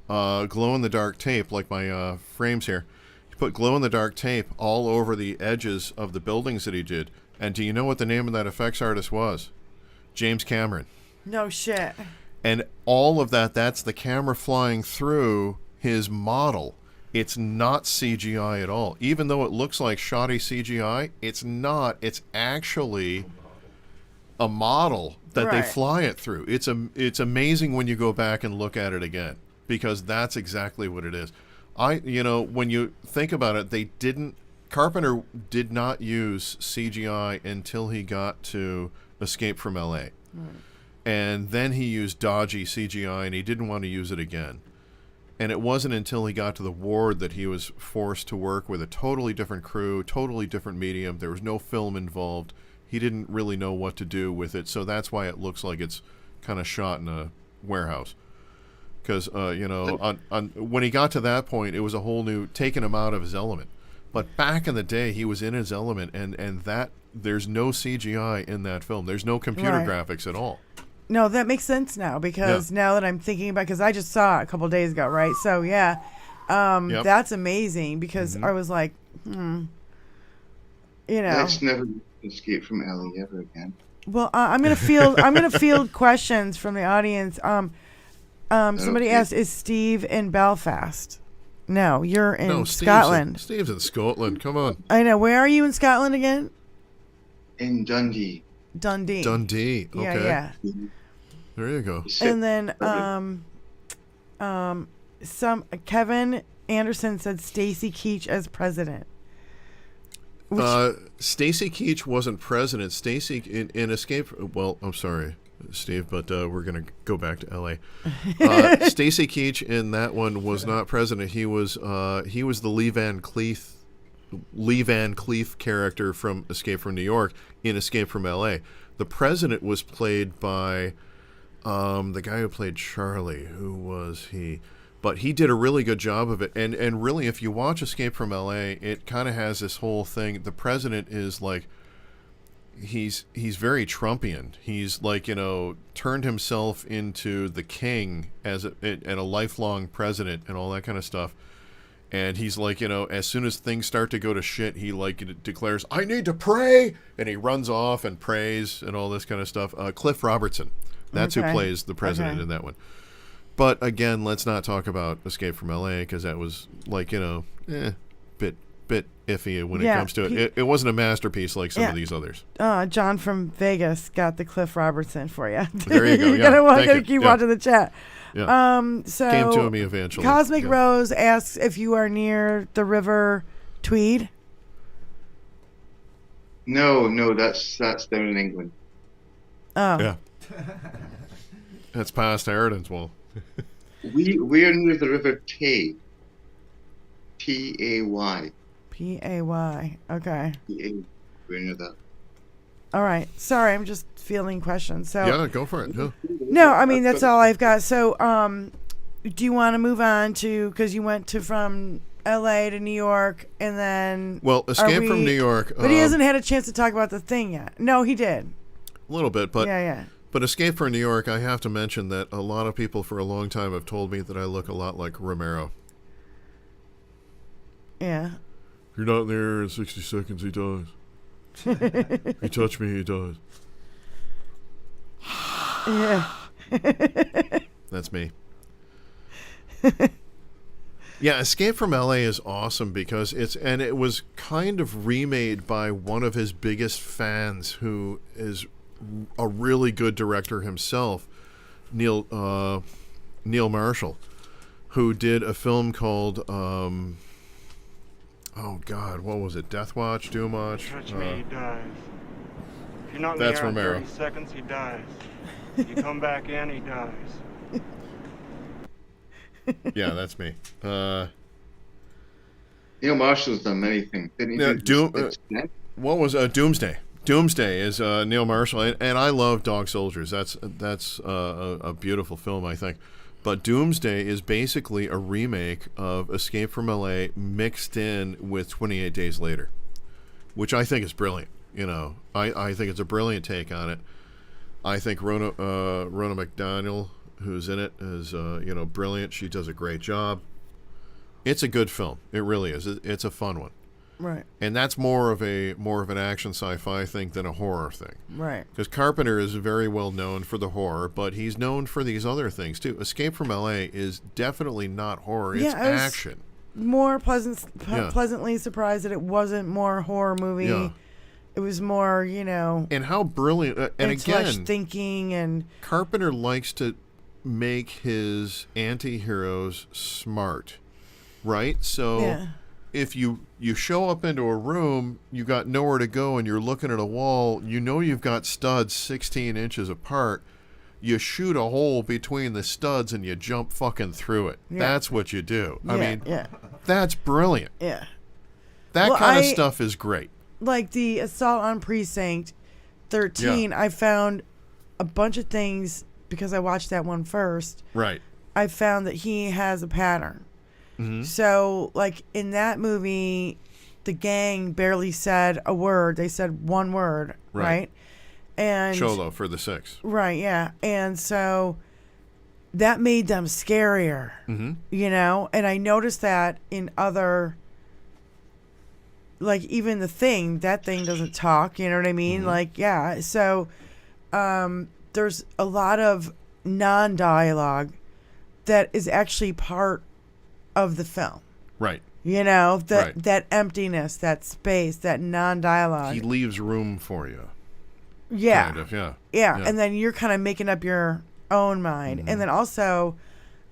glow-in-the-dark tape, like my frames here. He put glow-in-the-dark tape all over the edges of the buildings that he did. And do you know what the name of that effects artist was? James Cameron. No shit. And all of that's the camera flying through his model. It's not CGI at all. Even though it looks like shoddy CGI, it's not. It's actually a model that they fly it through. It's amazing when you go back and look at it again, because that's exactly what it is. When you think about it, Carpenter did not use CGI until he got to Escape from L.A. And then he used dodgy CGI, and he didn't want to use it again. And it wasn't until he got to The Ward that he was forced to work with a totally different crew, totally different medium. There was no film involved. He didn't really know what to do with it, so that's why it looks like it's kind of shot in a warehouse. Because, when he got to that point, it was a whole new, taking him out of his element. But back in the day, he was in his element, and that there's no CGI in that film. There's no computer graphics at all. No, that makes sense now, because now that I'm thinking about, because I just saw it a couple of days ago, right? So that's amazing, because I was like, Let's never escape from Ellie ever again. Well, I'm gonna field questions from the audience. Somebody asked, "Is Steve in Belfast?" No, you're in Scotland. Steve's in Scotland. Come on. I know. Where are you in Scotland again? In Dundee. Dundee. Okay. Yeah. There you go. And then Kevin Anderson said Stacy Keach as president. Stacy Keach wasn't president. Stacy in Escape. Well, I'm sorry, Steve, but we're gonna go back to L.A. Stacy Keach in that one was not president. He was the Lee Van Cleef character from Escape from New York in Escape from L.A. The president was played by the guy who played Charlie. Who was he? But he did a really good job of it. And really, if you watch Escape from L.A., it kind of has this whole thing. The president is like, he's very Trumpian. He's like, turned himself into the king and a lifelong president and all that kind of stuff. And he's like, as soon as things start to go to shit, he like declares, "I need to pray," and he runs off and prays and all this kind of stuff. Cliff Robertson, that's who plays the president in that one. But again, let's not talk about Escape from L.A. because that was like, bit iffy when it comes to it. It wasn't a masterpiece like some of these others. John from Vegas got the Cliff Robertson for you. There you go. You gotta keep watching the chat. Yeah. So came to me eventually. Cosmic Rose asks if you are near the River Tweed. No, that's down in England. Oh. Yeah. That's past Eridanswell. We're near the River Tay. Tay. Pay. Okay. We're near that. All right. Sorry, I'm just fielding questions. So Yeah, go for it. Yeah. no, I mean that's all I've got. So do you want to move on to, because you went from L.A. to New York and then Escape from New York. But he hasn't had a chance to talk about the thing yet. No, he did. A little bit, but yeah. But Escape from New York, I have to mention that a lot of people for a long time have told me that I look a lot like Romero. Yeah. If you're not there in 60 seconds, he dies. If you touch me, he dies. Yeah. That's me. Yeah, Escape from LA is awesome because it was kind of remade by one of his biggest fans, who is a really good director himself, Neil Marshall, who did a film called oh God, what was it? Death Watch, Doom Watch. Touch me, he dies. If you're not in That's the air in Romero. 30 seconds, he dies. You come back in, he dies. Yeah, that's me. Neil Marshall's done many things. Didn't he? What was Doomsday? Doomsday is Neil Marshall, and I love Dog Soldiers. That's a beautiful film, I think. But Doomsday is basically a remake of Escape from L.A. mixed in with 28 Days Later, which I think is brilliant. I think it's a brilliant take on it. I think Rona McDaniel, who's in it, is brilliant. She does a great job. It's a good film. It really is. It's a fun one. Right. And that's more of an action sci-fi thing than a horror thing. Right. Because Carpenter is very well known for the horror, but he's known for these other things too. Escape from L.A. is definitely not horror. It's action. More pleasantly surprised that it wasn't more horror movie. Yeah. It was more, And how brilliant. And again, thinking and Carpenter likes to make his anti-heroes smart, right? So if you show up into a room, you got nowhere to go, and you're looking at a wall, you've got studs 16 inches apart. You shoot a hole between the studs and you jump fucking through it. Yeah. That's what you do. I mean, that's brilliant. Yeah. That kind of stuff is great. Like the Assault on Precinct 13, I found a bunch of things because I watched that one first. Right. I found that he has a pattern. Mm-hmm. So, like, in that movie, the gang barely said a word. They said one word, right? And Cholo for the 6. Right, yeah. And so that made them scarier, and I noticed that in other, like, even that thing doesn't talk, you know what I mean? Mm-hmm. So there's a lot of non-dialogue that is actually part of the film. Right. That emptiness, that space, that non-dialogue. He leaves room for you. Yeah. Kind of, yeah. Yeah. And then you're kind of making up your own mind. Mm-hmm. And then also,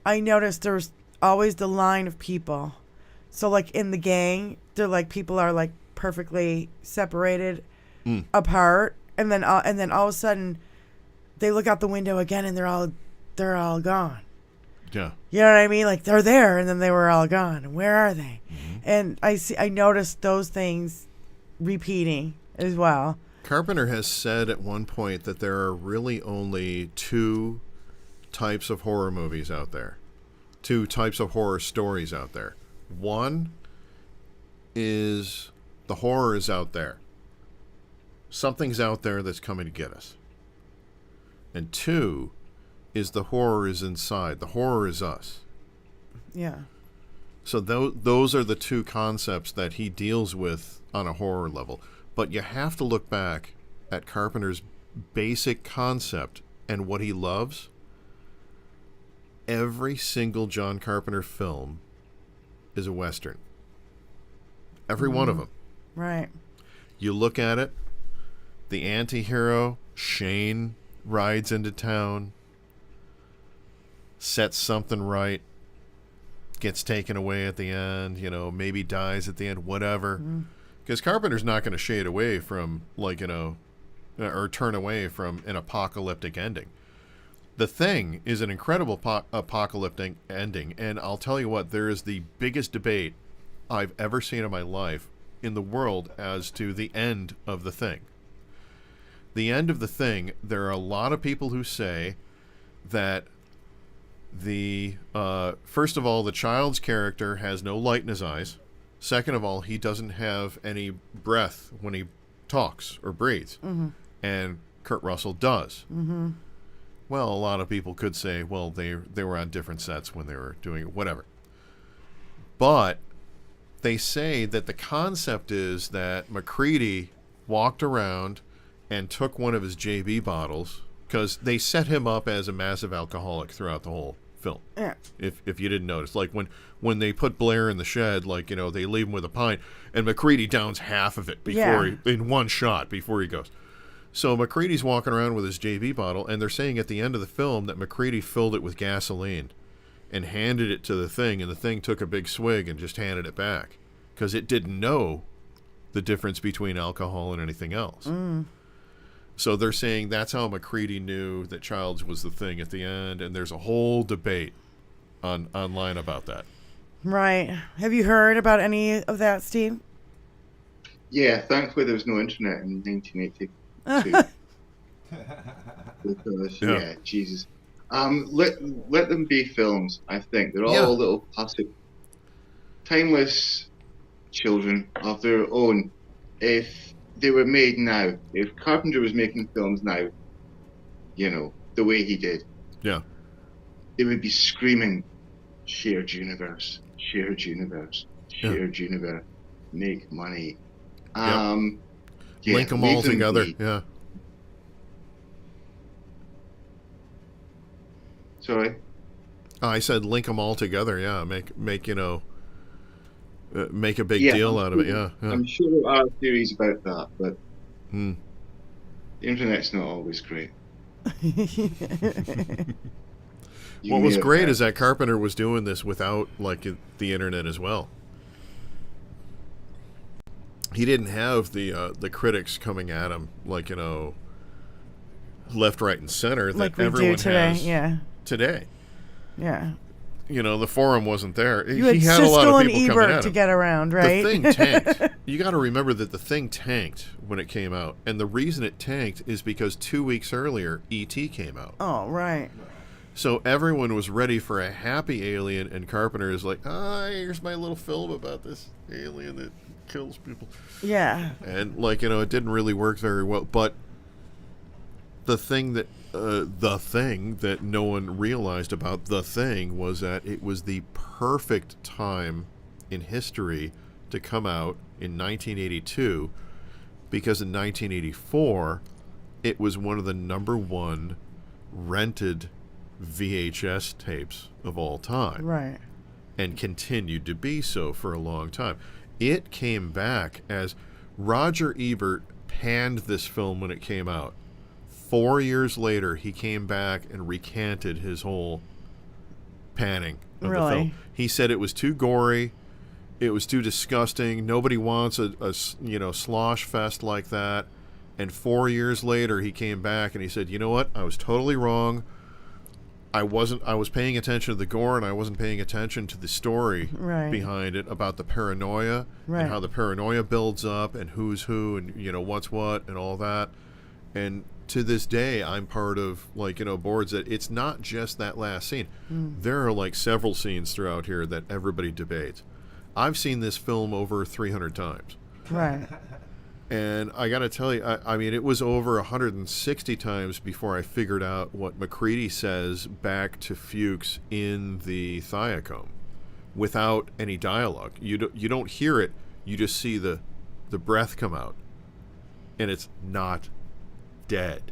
I noticed there's always the line of people. So, like, in the gang, they're like, people are like perfectly separated apart. And then all of a sudden, they look out the window again and they're all gone. Yeah. You know what I mean? Like, they're there and then they were all gone. Where are they? Mm-hmm. And I noticed those things repeating as well. Carpenter has said at one point that there are really only 2 types of horror movies out there. two types of horror stories out there. One is the horror is out there. Something's out there that's coming to get us. And two is the horror is inside. The horror is us. Yeah. So those are the two concepts that he deals with on a horror level. But you have to look back at Carpenter's basic concept and what he loves. Every single John Carpenter film is a Western. Every one of them. Right. You look at it, the anti-hero, Shane, rides into town, sets something right, gets taken away at the end, maybe dies at the end, whatever. Because Carpenter's not going to shade away from, or turn away from an apocalyptic ending. The Thing is an incredible apocalyptic ending, and I'll tell you what, there is the biggest debate I've ever seen in my life in the world as to the end of The Thing. The end of The Thing, there are a lot of people who say that first of all, the child's character has no light in his eyes. Second of all, he doesn't have any breath when he talks or breathes. And Kurt Russell does. Well, a lot of people could say, well, they were on different sets when they were doing it, whatever. But they say that the concept is that MacReady walked around and took one of his JB bottles, because they set him up as a massive alcoholic throughout the whole film. Yeah. If you didn't notice, like when they put Blair in the shed, they leave him with a pint, and MacReady downs half of it in one shot before he goes. So MacReady's walking around with his JB bottle, and they're saying at the end of the film that MacReady filled it with gasoline and handed it to the Thing, and the Thing took a big swig and just handed it back because it didn't know the difference between alcohol and anything else. So they're saying that's how MacReady knew that Childs was the Thing at the end, and there's a whole debate online about that. Right. Have you heard about any of that, Steve? Yeah, thankfully there was no internet in 1982. Because, yeah, Jesus. Let them be films, I think. They're all little plastic, timeless children of their own. If they were made now, if Carpenter was making films now, the way he did, they would be screaming, shared universe, shared universe, shared universe, make money. Link them all together. Yeah. Sorry? I said link them all together. Yeah. Make make a big deal out of it. Yeah. I'm sure there are theories about that, but the internet's not always great. What was great is that Carpenter was doing this without the internet as well. He didn't have the critics coming at him left, right, and center that we everyone do today. has today. Yeah. The forum wasn't there. You had he had Siskel a lot of and people coming Ebert at to him. get around, right? The Thing tanked. You got to remember that The Thing tanked when it came out, and the reason it tanked is because 2 weeks earlier, E.T. came out. Oh, right. So everyone was ready for a happy alien, and Carpenter is like, here's my little film about this alien that kills people. Yeah. And it didn't really work very well. But the thing that no one realized about The Thing was that it was the perfect time in history to come out in 1982, because in 1984 it was one of the #1 rented VHS tapes of all time. Right. And continued to be so for a long time. It came back as Roger Ebert panned this film when it came out. 4 years later, he came back and recanted his whole panning of the film. He said it was too gory, it was too disgusting. Nobody wants a slosh fest like that. And 4 years later, he came back and he said, "You know what? I was totally wrong. I was paying attention to the gore, and I wasn't paying attention to the story behind it about the paranoia and how the paranoia builds up and who's who and what's what and all that." And to this day, I'm part of, like, boards that it's not just that last scene. There are, like, several scenes throughout here that everybody debates. I've seen this film over 300 times. Right. And I got to tell you, I mean, it was over 160 times before I figured out what MacReady says back to Fuchs in the Thiacombe without any dialogue. You don't hear it. You just see the breath come out. And it's not dead.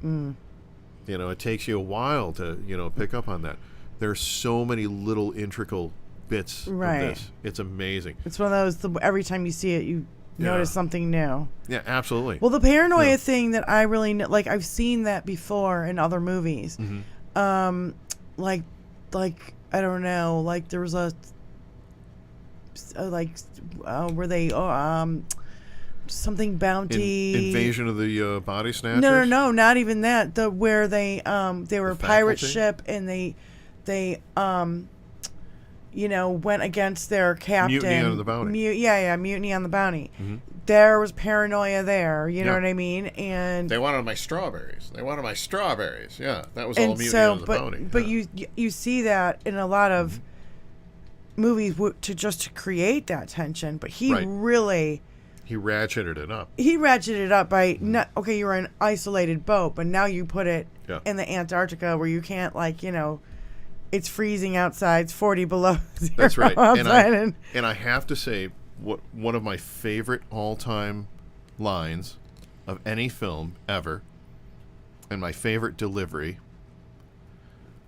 It takes you a while to, pick up on that. There's so many little integral bits of this. It's amazing. It's one of those, every time you see it, you notice something new. Yeah, absolutely. Well, the paranoia thing that I really like, I've seen that before in other movies. Like I don't know, like there was were they something bounty Invasion of the Body Snatchers? No, not even that. Where they were a pirate ship and they went against their captain. Mutiny on the Bounty. Mutiny on the Bounty. There was paranoia there, you know what I mean? And they wanted my strawberries. Yeah, that was all Mutiny on the Bounty. But you see that in a lot of movies to create that tension. But he really... He ratcheted it up. He ratcheted it up by, you're in an isolated boat, but now you put it in the Antarctica where you can't, it's freezing outside, it's 40 below zero. That's right. Outside and I have to say, one of my favorite all-time lines of any film ever, and my favorite delivery,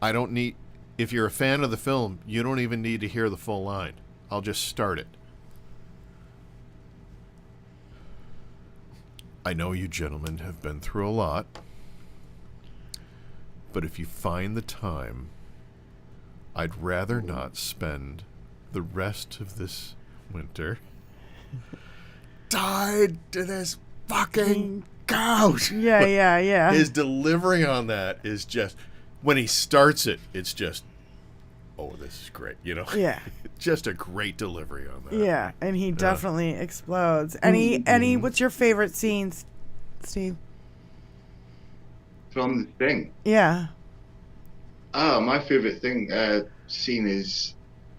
if you're a fan of the film, you don't even need to hear the full line. I'll just start it. I know you gentlemen have been through a lot, but if you find the time, I'd rather not spend the rest of this winter tied to this fucking couch. Yeah. His delivery on that is just, when he starts it, it's just, oh, this is great, Yeah. Just a great delivery on that. Yeah, and he definitely explodes. Any what's your favorite scenes, Steve? From the thing. Yeah. My favorite scene is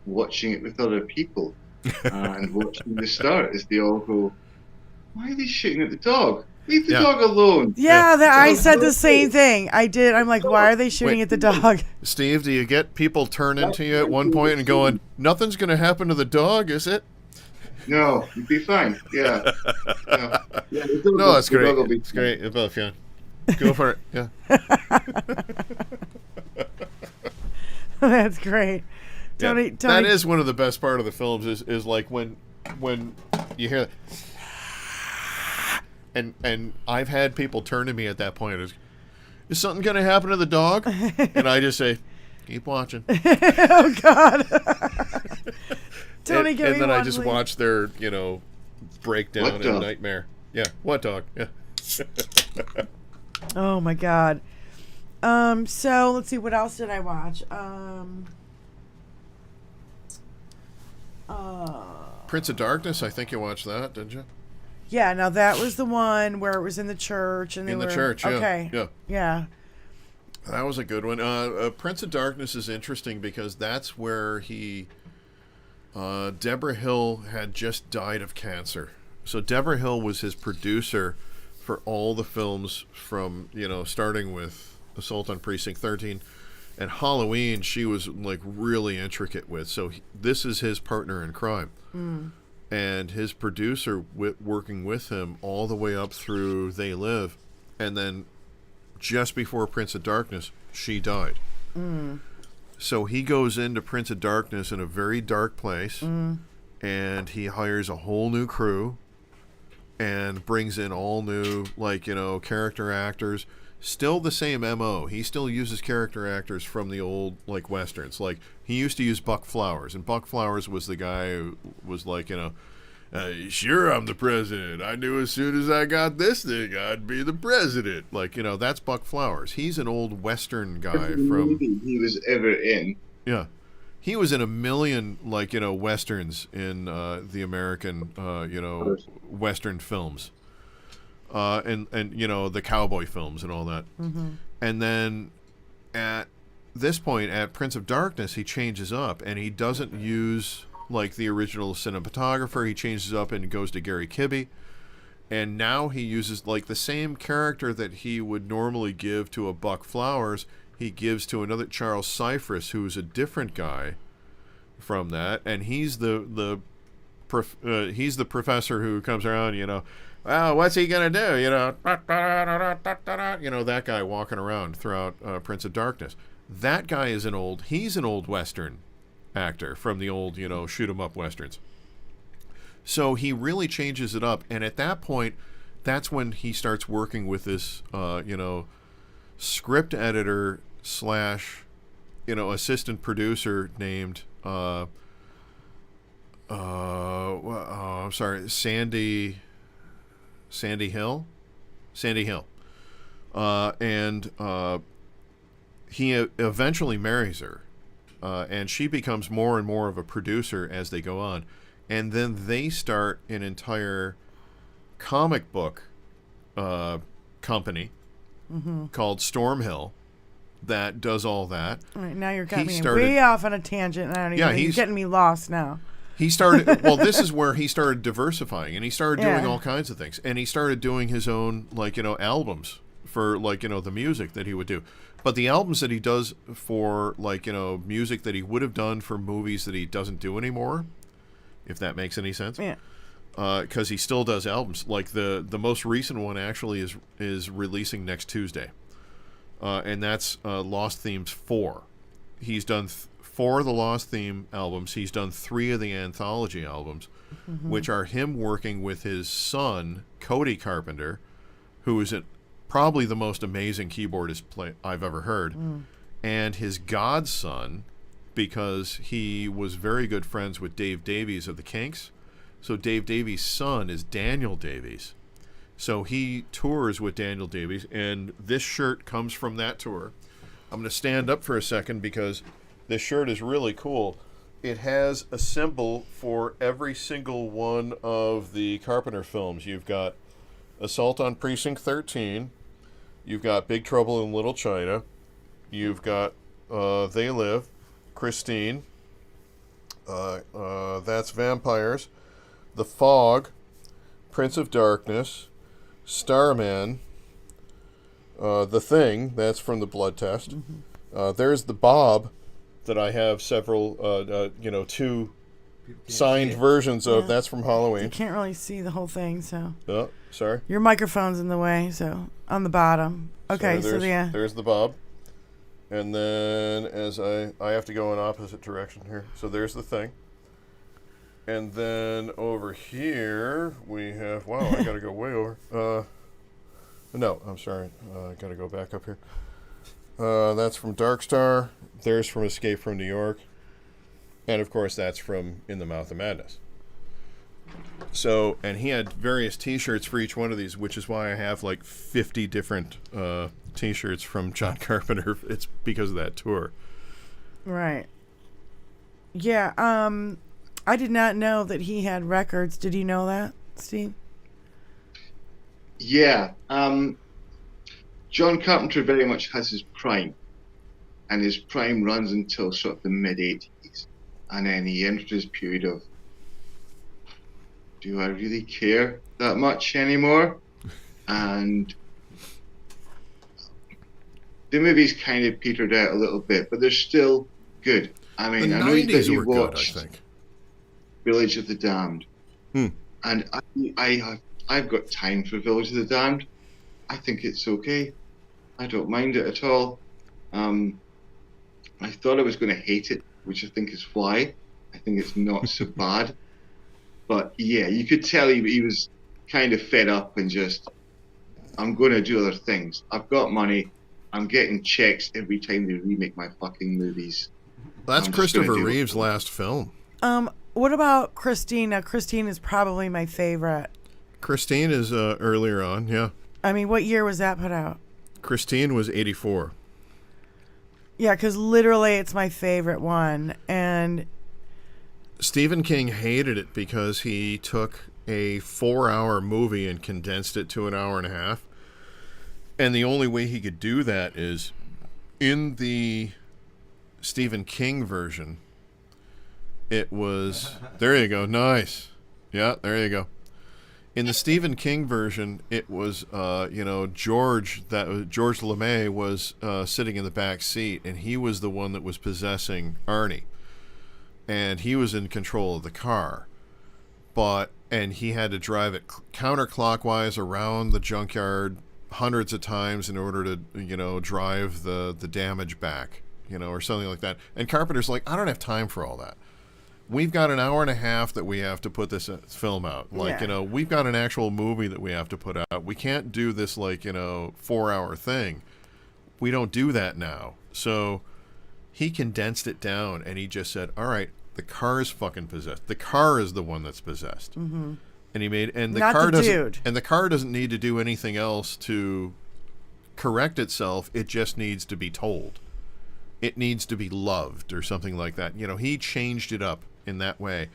watching it with other people and watching the start as they all go, why are they shooting at the dog? Leave the dog alone. Yeah, I said the same thing. I did. I'm like, why are they shooting at the dog? Steve, do you get people turning to you at one point and going, nothing's going to happen to the dog, is it? No, you'd be fine. Yeah. No, that's great. It's great. You're both, yeah. Go for it. Yeah. That's great. Tony, that is one of the best part of the films is like when you hear and I've had people turn to me at that point is something going to happen to the dog? And I just say, keep watching. Oh God. Tony, and then I just watch their, breakdown and nightmare. Yeah. What dog? Yeah. Oh my God. So let's see, what else did I watch? Prince of Darkness, I think you watched that, didn't you? Yeah, now that was the one where it was in the church and the church, yeah. Okay. Yeah. That was a good one. Prince of Darkness is interesting because that's where Deborah Hill had just died of cancer. So Deborah Hill was his producer for all the films from, starting with Assault on Precinct 13 and Halloween. She was really intricate with. So this is his partner in crime. And his producer working with him all the way up through They Live, and then just before Prince of Darkness, she died. So he goes into Prince of Darkness in a very dark place, and he hires a whole new crew and brings in all new, character actors. Still the same MO. He still uses character actors from the old, Westerns. He used to use Buck Flowers, and Buck Flowers was the guy who was sure, I'm the president. I knew as soon as I got this thing, I'd be the president. That's Buck Flowers. He's an old Western guy from... He was ever in. Yeah. He was in a million, Westerns in the American, Western films. and you know, the cowboy films and all that. And then at this point, at Prince of Darkness, he changes up, and he doesn't use like the original cinematographer. He changes up and goes to Gary Kibbe, and now he uses like the same character that he would normally give to a Buck Flowers. He gives to another Charles Cyphris, who's a different guy from that, and he's the professor who comes around, you know, well, what's he gonna do, you know, you know, that guy walking around throughout Prince of Darkness. That guy is he's an old Western actor from the old, you know, shoot 'em up Westerns. So he really changes it up, and at that point, that's when he starts working with this, you know, script editor / you know, assistant producer named I'm sorry, Sandy Hill, and he eventually marries her, and she becomes more and more of a producer as they go on, and then they start an entire comic book company called Stormhill that does all that. All right, now you're getting me way off on a tangent, and I don't even. You're getting me lost now. He started. Well, this is where he started diversifying, and he started doing all kinds of things, and he started doing his own, like, you know, albums for, like, you know, the music that he would do. But the albums that he does for, like, you know, music that he would have done for movies that he doesn't do anymore, if that makes any sense. Yeah. Because he still does albums. Like the most recent one actually is releasing next Tuesday, and that's Lost Themes 4. He's done 4 of the Lost Theme albums. He's done 3 of the anthology albums, which are him working with his son Cody Carpenter, who is probably the most amazing keyboardist I've ever heard, and his godson, because he was very good friends with Dave Davies of the Kinks. So Dave Davies' son is Daniel Davies. So he tours with Daniel Davies, and this shirt comes from that tour. I'm going to stand up for a second because this shirt is really cool. It has a symbol for every single one of the Carpenter films. You've got Assault on Precinct 13. You've got Big Trouble in Little China. You've got They Live, Christine. That's Vampires. The Fog, Prince of Darkness, Starman, The Thing, that's from the Blood Test. There's the Bob that I have several, you know, 2 signed versions of. That's from Halloween. You can't really see the whole thing, so. Oh, sorry. Your microphone's in the way, so on the bottom. Okay, so there's the Bob. And then as I have to go in opposite direction here. So there's The Thing. And then over here we have, wow, I gotta go way over. No, I'm sorry, I gotta go back up here. That's from Dark Star. There's from Escape from New York. And of course that's from In the Mouth of Madness. So, and he had various t-shirts for each one of these, which is why I have like 50 different t-shirts from John Carpenter. It's because of that tour. Right. Yeah, I did not know that he had records. Did you know that, Steve? Yeah. John Carpenter very much has his prime. And his prime runs until sort of the mid-80s. And then he enters his period of, do I really care that much anymore? And the movies kind of petered out a little bit, but they're still good. I mean, the I know 90s you were good, I watched think. Village of the Damned. And I've got time for Village of the Damned. I think it's okay. I don't mind it at all. I thought I was going to hate it, which I think is why. I think it's not so bad. But yeah, you could tell he was kind of fed up and just, I'm going to do other things. I've got money. I'm getting checks every time they remake my fucking movies. That's Christopher Reeve's last film. What about Christine? Christine is probably my favorite. Christine is earlier on, yeah. I mean, what year was that put out? Christine was 84. Yeah, because literally it's my favorite one. And Stephen King hated it because he took a 4-hour movie and condensed it to an hour and a half. And the only way he could do that is in the Stephen King version. It was, there you go, nice. Yeah, there you go. In the Stephen King version, it was, George LeMay was sitting in the back seat, and he was the one that was possessing Arnie. And he was in control of the car. And he had to drive it counterclockwise around the junkyard hundreds of times in order to, drive the damage back, or something like that. And Carpenter's like, I don't have time for all that. We've got an hour and a half that we have to put this film out. We've got an actual movie that we have to put out. We can't do this 4-hour thing. We don't do that now. So he condensed it down, and he just said, all right, the car is fucking possessed. The car is the one that's possessed. Mm-hmm. And the car doesn't need to do anything else to correct itself. It just needs to be told. It needs to be loved or something like that. He changed it up in that way.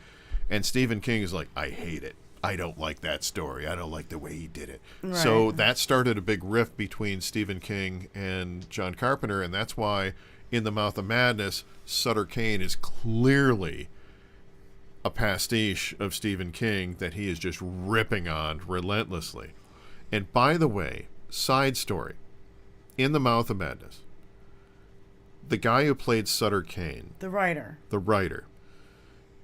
And Stephen King is like, I hate it. I don't like that story. I don't like the way he did it. Right. So that started a big rift between Stephen King and John Carpenter, and that's why in The Mouth of Madness, Sutter Kane is clearly a pastiche of Stephen King that he is just ripping on relentlessly. And by the way, side story, in The Mouth of Madness, the guy who played Sutter Kane, the writer,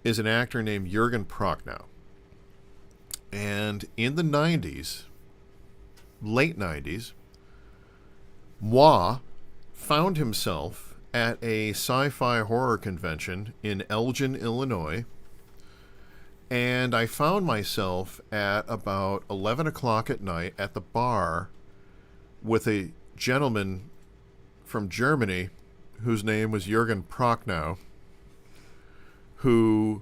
is an actor named Jürgen Prochnow. And in the 90s, late 90s, Moi found himself at a sci-fi horror convention in Elgin, Illinois. And I found myself at about 11 o'clock at night at the bar with a gentleman from Germany whose name was Jürgen Prochnow, who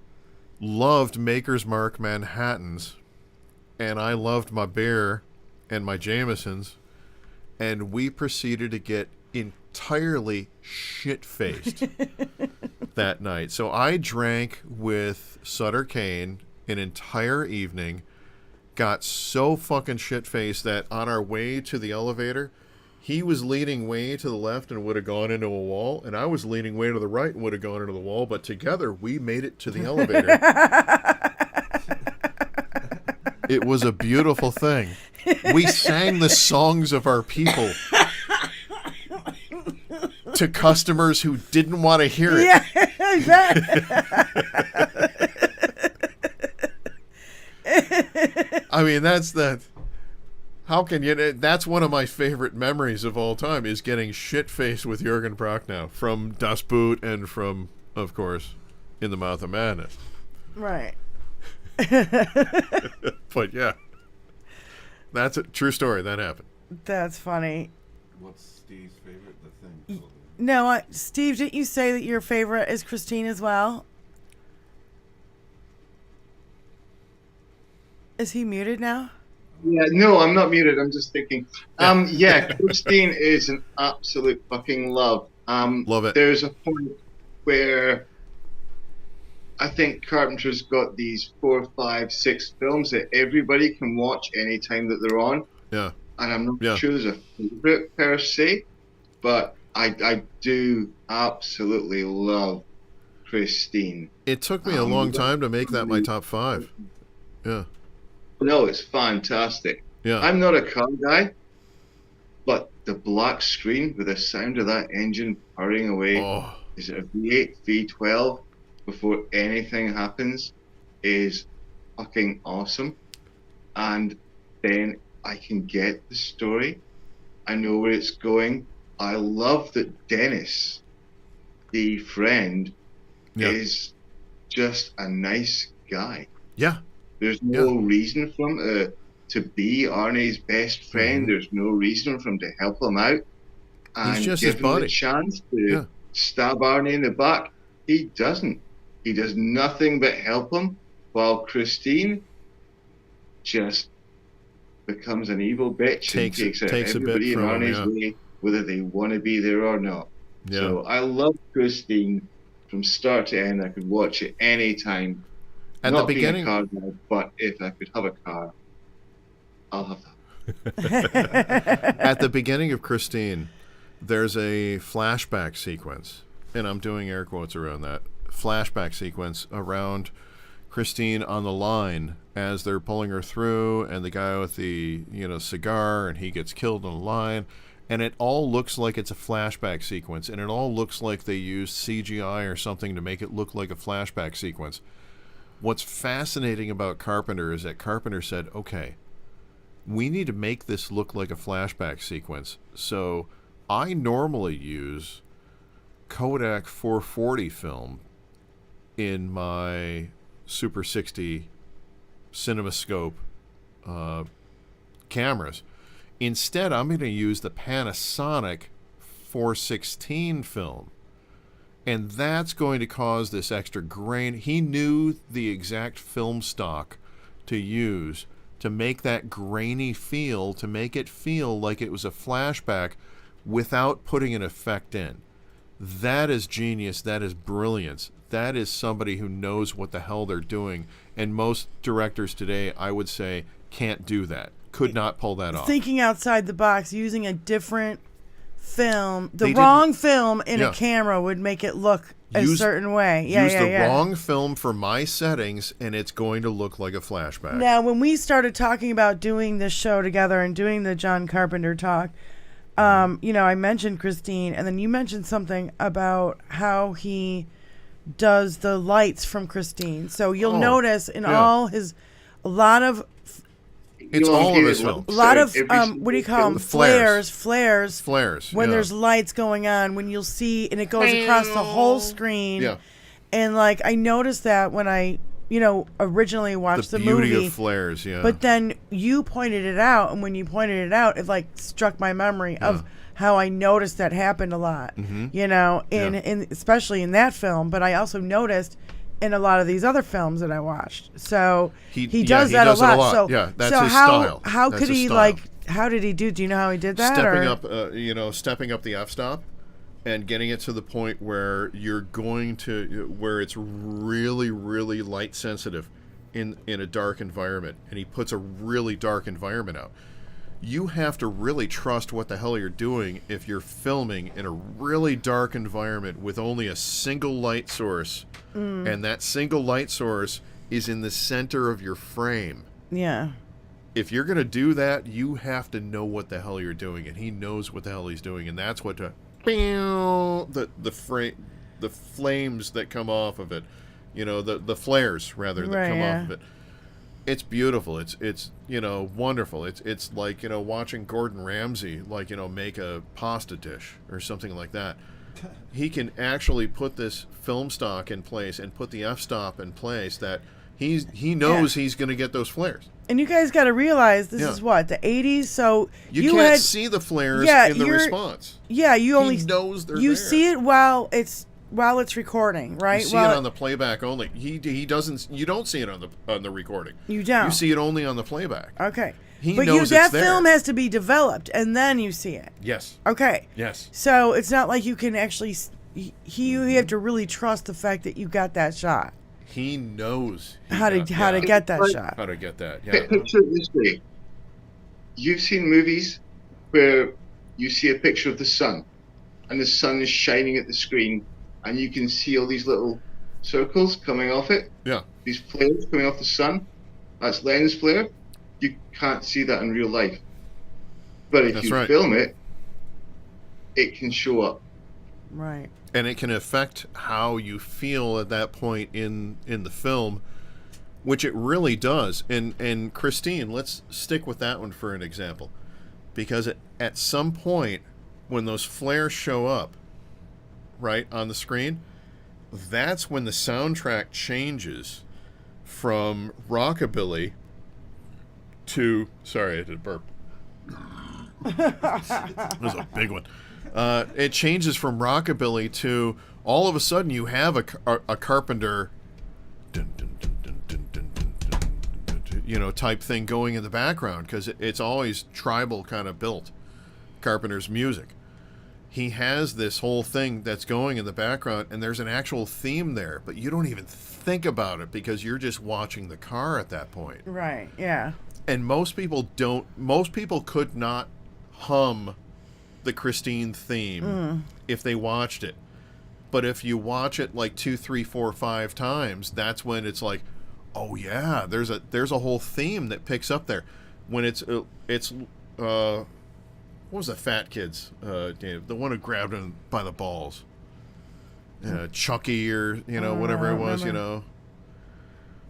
loved Maker's Mark Manhattans, and I loved my beer and my Jamesons, and we proceeded to get entirely shit-faced that night. So I drank with Sutter Kane an entire evening, got so fucking shit-faced that on our way to the elevator, he was leaning way to the left and would have gone into a wall, and I was leaning way to the right and would have gone into the wall, but together we made it to the elevator. It was a beautiful thing. We sang the songs of our people to customers who didn't want to hear it. Yeah, I bet. I mean, that's one of my favorite memories of all time, is getting shit-faced with Jürgen Prochnow from Das Boot and from, of course, In the Mouth of Madness. Right. But yeah, that's a true story. That happened. That's funny. What's Steve's favorite? The thing. No, Steve, didn't you say that your favorite is Christine as well? Is he muted now? Yeah, no, I'm not muted. I'm just thinking. Yeah, Christine is an absolute fucking love. Love it. There's a point where I think Carpenter's got these 4, 5, 6 films that everybody can watch anytime that they're on. Yeah. And I'm not sure there's a favorite per se, but I do absolutely love Christine. It took me a long time to make that my top 5. Yeah. No, it's fantastic. Yeah. I'm not a car guy, but the black screen with the sound of that engine hurrying away, is it a V8, V12, before anything happens, is fucking awesome. And then I can get the story. I know where it's going. I love that Dennis, the friend, is just a nice guy. Yeah. There's no reason for him to be Arnie's best friend. There's no reason for him to help him out and He's just give his him buddy. the chance to stab Arnie in the back. He doesn't. He does nothing but help him, while Christine just becomes an evil bitch and takes everybody in Arnie's way, whether they want to be there or not. Yeah. So I love Christine from start to end. I could watch it anytime. At Not the beginning, being a car guy, but if I could have a car, I'll have that. at the beginning of Christine, there's a flashback sequence, and I'm doing air quotes around that flashback sequence around Christine on the line as they're pulling her through, and the guy with the cigar, and he gets killed on the line, and it all looks like it's a flashback sequence, and it all looks like they used CGI or something to make it look like a flashback sequence. What's fascinating about Carpenter is that Carpenter said, okay, we need to make this look like a flashback sequence. So I normally use Kodak 440 film in my Super 60 CinemaScope cameras. Instead, I'm going to use the Panasonic 416 film. And that's going to cause this extra grain. He knew the exact film stock to use to make that grainy feel, to make it feel like it was a flashback without putting an effect in. That is genius. That is brilliance. That is somebody who knows what the hell they're doing. And most directors today, I would say, can't do that. Could not pull that off. Thinking outside the box, using a different film, the wrong film in a camera would make it look a certain way. Use the wrong film for my settings, and it's going to look like a flashback. Now, when we started talking about doing this show together and doing the John Carpenter talk, I mentioned Christine, and then you mentioned something about how he does the lights from Christine. So you'll notice in all his, a lot of his films. A lot of what do you call them? Flares. When yeah. there's lights going on, when you'll see, and it goes across the whole screen. Yeah. And like I noticed that when I, originally watched the movie. The beauty of flares, yeah. But then you pointed it out, and when you pointed it out, it like struck my memory of how I noticed that happened a lot. In especially in that film, but I also noticed in a lot of these other films that I watched. So he does that a lot. So that's his style. How that's could he style. how did he do? Do you know how he did that? Stepping up the f-stop and getting it to the point where you're going to where it's really, really light sensitive in a dark environment, and he puts a really dark environment out. You have to really trust what the hell you're doing if you're filming in a really dark environment with only a single light source, and that single light source is in the center of your frame. Yeah. If you're going to do that, you have to know what the hell you're doing, and he knows what the hell he's doing, and that's what the flames that come off of it, the flares rather that come off of it. It's beautiful. It's wonderful. It's like watching Gordon Ramsay make a pasta dish or something like that. He can actually put this film stock in place and put the f-stop in place that he knows he's going to get those flares. And you guys got to realize this is what, the 80s, so you can't see the flares in the response. Yeah, you only he knows they're you there. see it while it's recording, right? You see it on the playback only. He doesn't. You don't see it on the recording. You don't. You see it only on the playback. Okay. He but knows that it's there. film has to be developed, and then you see it. Yes. Okay. Yes. So it's not like you can actually. You have to really trust the fact that you got that shot. He knows how to get that shot. How to get that. Yeah. Picture it this way. You've seen movies where you see a picture of the sun, and the sun is shining at the screen, and you can see all these little circles coming off it. Yeah. These flares coming off the sun. That's lens flare. You can't see that in real life. But if you film it, it can show up. Right. And it can affect how you feel at that point in the film, which it really does. And Christine, let's stick with that one for an example. Because at some point, when those flares show up, right, on the screen, that's when the soundtrack changes from rockabilly to... Sorry, I did a burp. That was a big one. It changes from rockabilly to all of a sudden you have a Carpenter type thing going in the background, because it's always tribal kind of built, Carpenter's music. he has this whole thing that's going in the background, and there's an actual theme there, but you don't even think about it because you're just watching the car at that point. Right. Yeah. And most people could not hum the Christine theme if they watched it. But if you watch it like 2, 3, 4, 5 times, that's when it's like, oh yeah, there's a whole theme that picks up there. When it's what was the fat kid's name? The one who grabbed him by the balls. Chucky or whatever it was,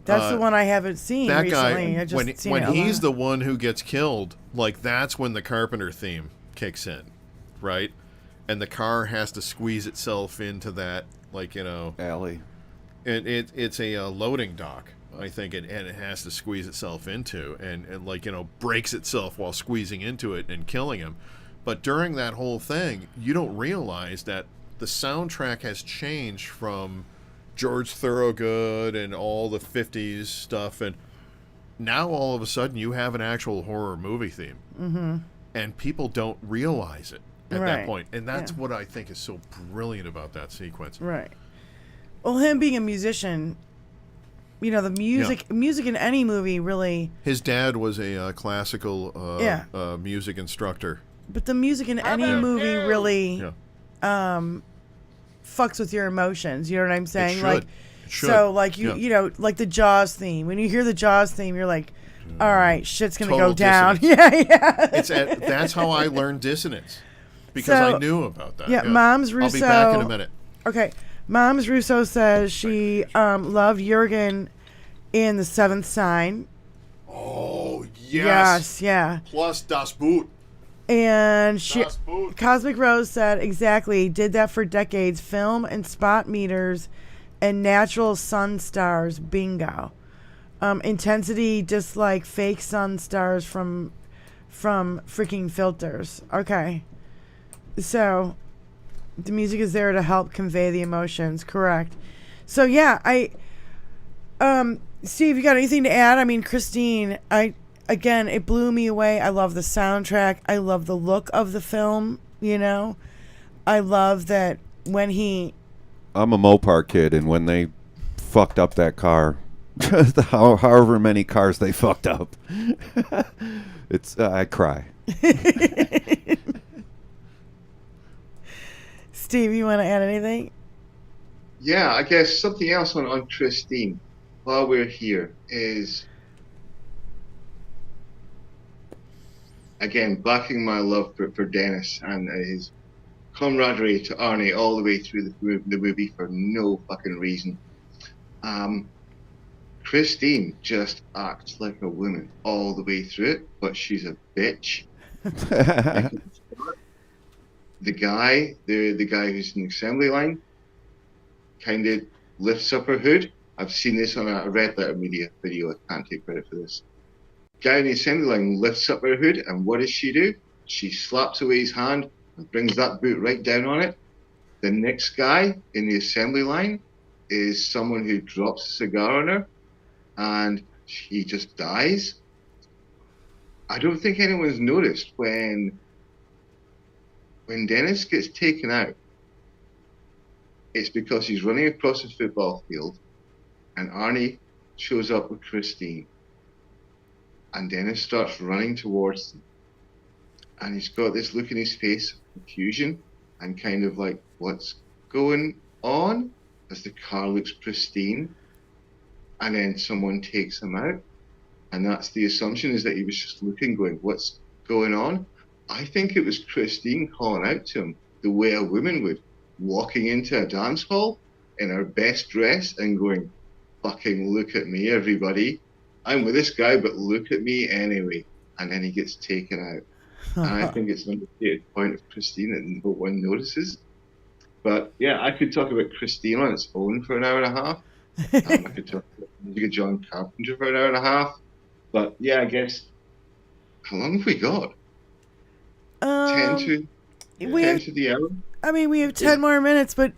That's the one I haven't seen that recently. guy, I just seen when it he's the one who gets killed, like that's when the Carpenter theme kicks in, right? And the car has to squeeze itself into that, alley. It's a loading dock, I think, and it has to squeeze itself into, and breaks itself while squeezing into it and killing him. But during that whole thing, you don't realize that the soundtrack has changed from George Thorogood and all the 50s stuff, and now all of a sudden you have an actual horror movie theme. Mm-hmm. And people don't realize it at that point. And that's what I think is so brilliant about that sequence. Right. Well, him being a musician, the music in any movie really... His dad was a classical music instructor. But the music in any movie really fucks with your emotions. You know what I'm saying? It should. So, like, like the Jaws theme. When you hear the Jaws theme, you're like, all right, shit's going to go down. Dissonance. That's how I learned dissonance. Because I knew about that. Yeah, Moms Russo... I'll be back in a minute. Okay. Moms Russo says she loved Jurgen in The Seventh Sign. Oh, yes. Yes, yeah. Plus Das Boot. And Cosmic Rose said, exactly, did that for decades. Film and spot meters and natural sun stars, bingo. Intensity, dislike fake sun stars from freaking filters. Okay. So, the music is there to help convey the emotions, correct. So, yeah, Steve, you got anything to add? I mean, Christine, Again, it blew me away. I love the soundtrack. I love the look of the film, I love that when I'm a Mopar kid, and when they fucked up that car, however many cars they fucked up, I cry. Steve, you want to add anything? Yeah, I guess something else on Christine while we're here is... Again, backing my love for Dennis and his camaraderie to Arnie all the way through the movie for no fucking reason. Christine just acts like a woman all the way through it, but she's a bitch. The guy who's in the assembly line kind of lifts up her hood. I've seen this on a Red Letter Media video. I can't take credit for this. Guy in the assembly line lifts up her hood, and what does she do? She slaps away his hand and brings that boot right down on it. The next guy in the assembly line is someone who drops a cigar on her, and he just dies. I don't think anyone's noticed when Dennis gets taken out, it's because he's running across a football field, and Arnie shows up with Christine. And Dennis starts running towards them. And he's got this look in his face of confusion and kind of like, what's going on? As the car looks pristine. And then someone takes him out. And that's the assumption, is that he was just looking, going, what's going on? I think it was Christine calling out to him the way a woman would, walking into a dance hall in her best dress and going, fucking look at me, everybody. I'm with this guy, but look at me anyway. And then he gets taken out. And I think it's an understated point of Christine that no one notices. But yeah, I could talk about Christine on its own for an hour and a half. I could talk about the music of John Carpenter for an hour and a half. But yeah, I guess, how long have we got? 10 to the hour? I mean, we have 10 more minutes, but,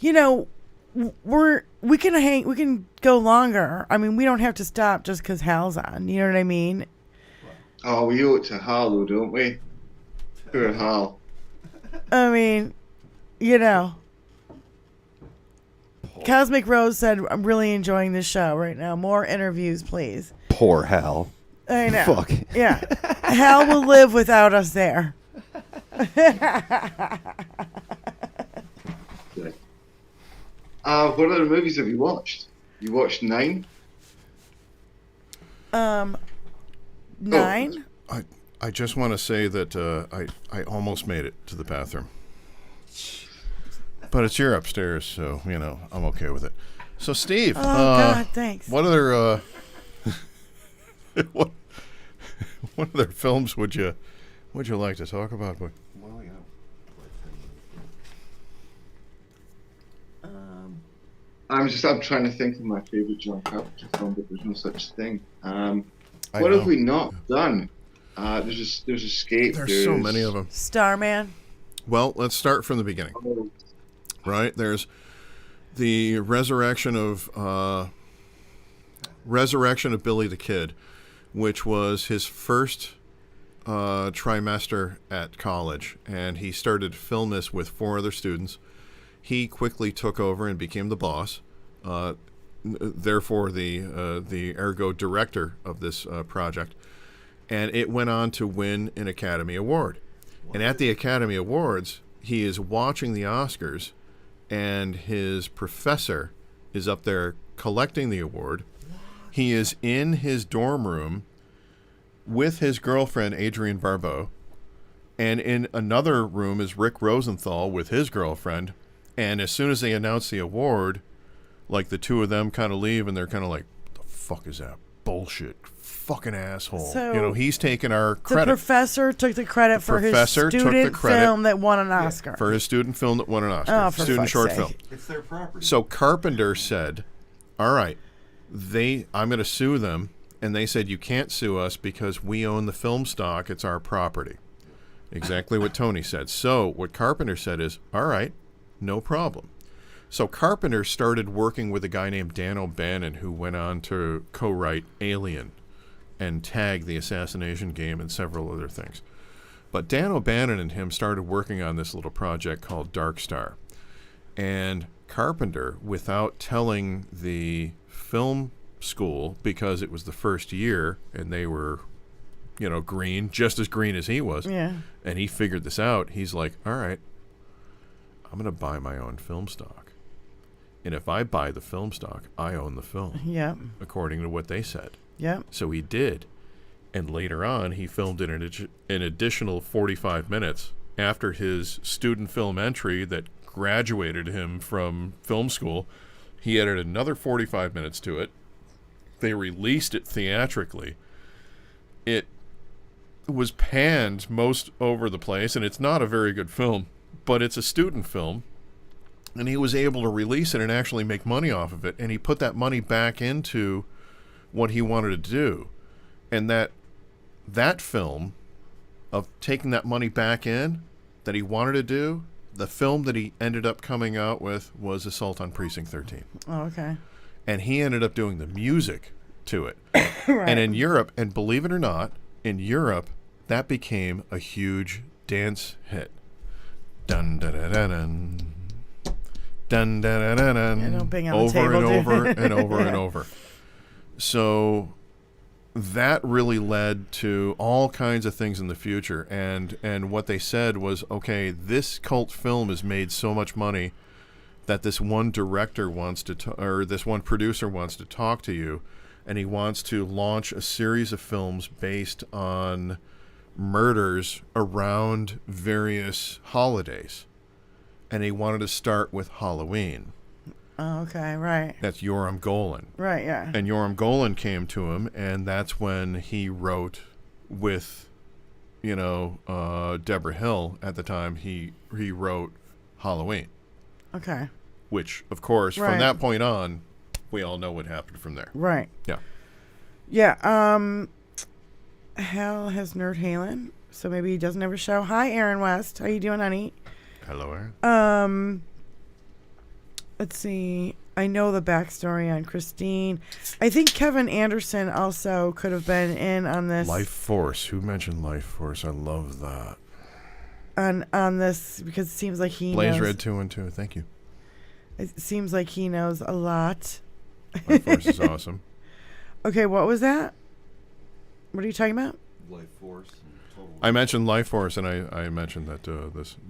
we can go longer. I mean, we don't have to stop just because Hal's on. You know what I mean? Oh, we owe it to Hal, though, don't we? Poor Hal. I mean, you know. Cosmic Rose said, I'm really enjoying this show right now. More interviews, please. Poor Hal. I know. Fuck. Yeah. Hal will live without us there. What other movies have you watched? You watched 9? 9? I just want to say that I almost made it to the bathroom. But it's your upstairs, so, you know, I'm okay with it. So, Steve. Oh, God, thanks. What other, what other films would you like to talk about, boy? Well, yeah. I'm trying to think of my favorite John Carpenter film, but there's no such thing. What know. have we not done? There's Escape. There's so many of them. Starman. Well, let's start from the beginning. Right? There's the resurrection of Billy the Kid, which was his first trimester at college, and he started to film this with 4 other students. He quickly took over and became the boss, therefore the ergo director of this project, and it went on to win an Academy Award. And at the Academy Awards, he is watching the Oscars, and his professor is up there collecting the award. He is in his dorm room with his girlfriend, Adrienne Barbeau, and in another room is Rick Rosenthal with his girlfriend. And as soon as they announce the award, like, the two of them kind of leave, and they're kind of like, the fuck is that bullshit? Fucking asshole. So you know, he's taking our credit. The professor took the credit for his student film that won an Oscar. For his student film that won an Oscar. Oh, for student fuck's short sake. film. It's their property. So Carpenter said, all right, I'm going to sue them. And they said, you can't sue us because we own the film stock. It's our property. Exactly what Tony said. So what Carpenter said is, all right, no problem. So Carpenter started working with a guy named Dan O'Bannon, who went on to co-write Alien and Tag, the Assassination Game, and several other things. But Dan O'Bannon and him started working on this little project called Dark Star. And Carpenter, without telling the film school, because it was the first year and they were, you know, green, just as green as he was, Yeah. and he figured this out, he's like, all right, I'm going to buy my own film stock. And if I buy the film stock, I own the film. Yep. According to what they said. Yep. So he did. And later on, he filmed an additional 45 minutes after his student film entry that graduated him from film school. He added another 45 minutes to it. They released it theatrically. It was panned most over the place, and it's not a very good film, but it's a student film. And he was able to release it and actually make money off of it. And he put that money back into what he wanted to do. And that film of taking that money back in that he wanted to do, the film that he ended up coming out with was Assault on Precinct 13. Oh, okay. And he ended up doing the music to it. Right. And in Europe, and believe it or not, in Europe, that became a huge dance hit. Dun dun dun dun dun. Dun dun dun dun dun. Yeah, don't bang on the over table, and dude. over and over Yeah. and over. So that really led to all kinds of things in the future. And what they said was, okay, this cult film has made so much money that this one director wants to, or this one producer wants to talk to you, and he wants to launch a series of films based on murders around various holidays. And he wanted to start with Halloween. Oh, okay, right. That's Yoram Golan. Right, yeah. And Yoram Golan came to him, and that's when he wrote with, Deborah Hill at the time. He wrote Halloween. Okay. Which, of course, Right. from that point on, we all know what happened from there. Right. Yeah. Yeah. Hal has Nerd Halen, so maybe he doesn't have a show. Hi, Aaron West. How you doing, honey? Hello, Aaron. Let's see. I know the backstory on Christine. I think Kevin Anderson also could have been in on this. Life Force. Who mentioned Life Force? I love that. on this because it seems like he Blaze knows. Red 212. Thank you. It seems like he knows a lot. Life Force is awesome. Okay, what was that? What are you talking about? Life Force. I mentioned Life Force, and I mentioned that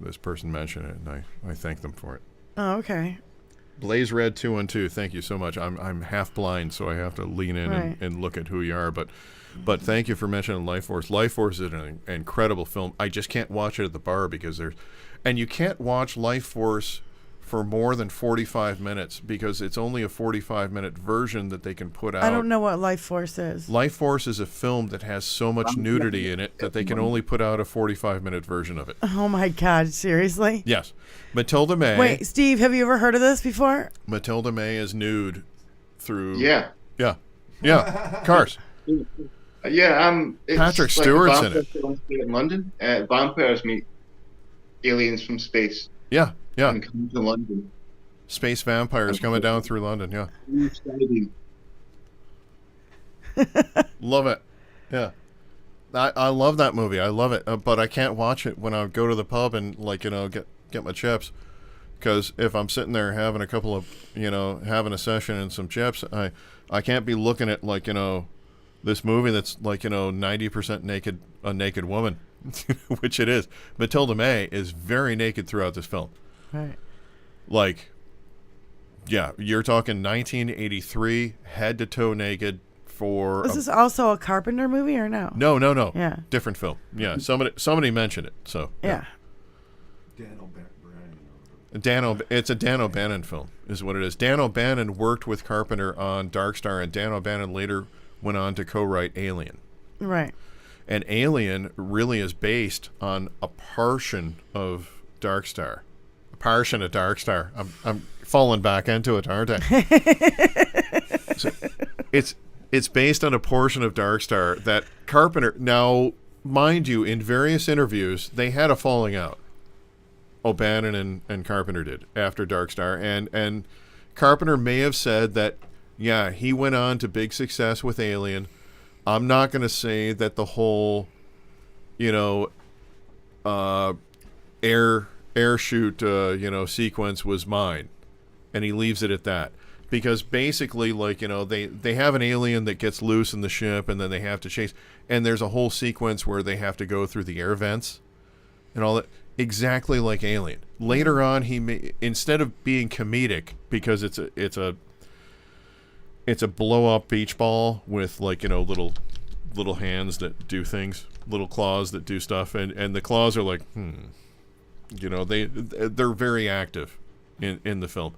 this person mentioned it, and I thank them for it. Oh, okay. Blaze Red 212. Thank you so much. I'm half blind, so I have to lean in Right. and look at who you are. But thank you for mentioning Life Force. Life Force is an incredible film. I just can't watch it at the bar because and you can't watch Life Force for more than 45 minutes because it's only a 45-minute version that they can put out. I don't know what Life Force is. Life Force is a film that has so much nudity in it that they can only put out a 45-minute version of it. Oh my God! Seriously? Yes. Matilda May. Wait, Steve, have you ever heard of this before? Matilda May is nude through. Yeah. Yeah. Cars. Yeah, it's Patrick like Stewart's in vampires in London. Vampires meet aliens from space Yeah. and come to London. Space vampires coming down through London. Yeah. Exciting. Love it. Yeah. I love that movie. I love it. But I can't watch it when I go to the pub and get my chips. Because if I'm sitting there having a couple of, having a session and some chips, I can't be looking at this movie that's 90% naked, a naked woman, which it is. Matilda May is very naked throughout this film. Right. Yeah, you're talking 1983, head to toe naked for. Is this also a Carpenter movie or no? No. Yeah. Different film. Yeah, somebody mentioned it. So Yeah. It's a Dan O'Bannon film, is what it is. Dan O'Bannon worked with Carpenter on Dark Star, and Dan O'Bannon later went on to co-write Alien. Right. And Alien really is based on a portion of Dark Star. A portion of Dark Star. I'm falling back into it, aren't I? So it's based on a portion of Dark Star that Carpenter. Now, mind you, in various interviews, they had a falling out. O'Bannon and Carpenter did after Dark Star, and Carpenter may have said that, yeah, he went on to big success with Alien. I'm not going to say that the whole, air shoot, sequence was mine, and he leaves it at that. Because basically, they have an alien that gets loose in the ship, and then they have to chase, and there's a whole sequence where they have to go through the air vents and all that. Exactly like Alien. Later on, instead of being comedic, because it's a blow up beach ball with little hands that do things, little claws that do stuff, and the claws are like they're very active in the film,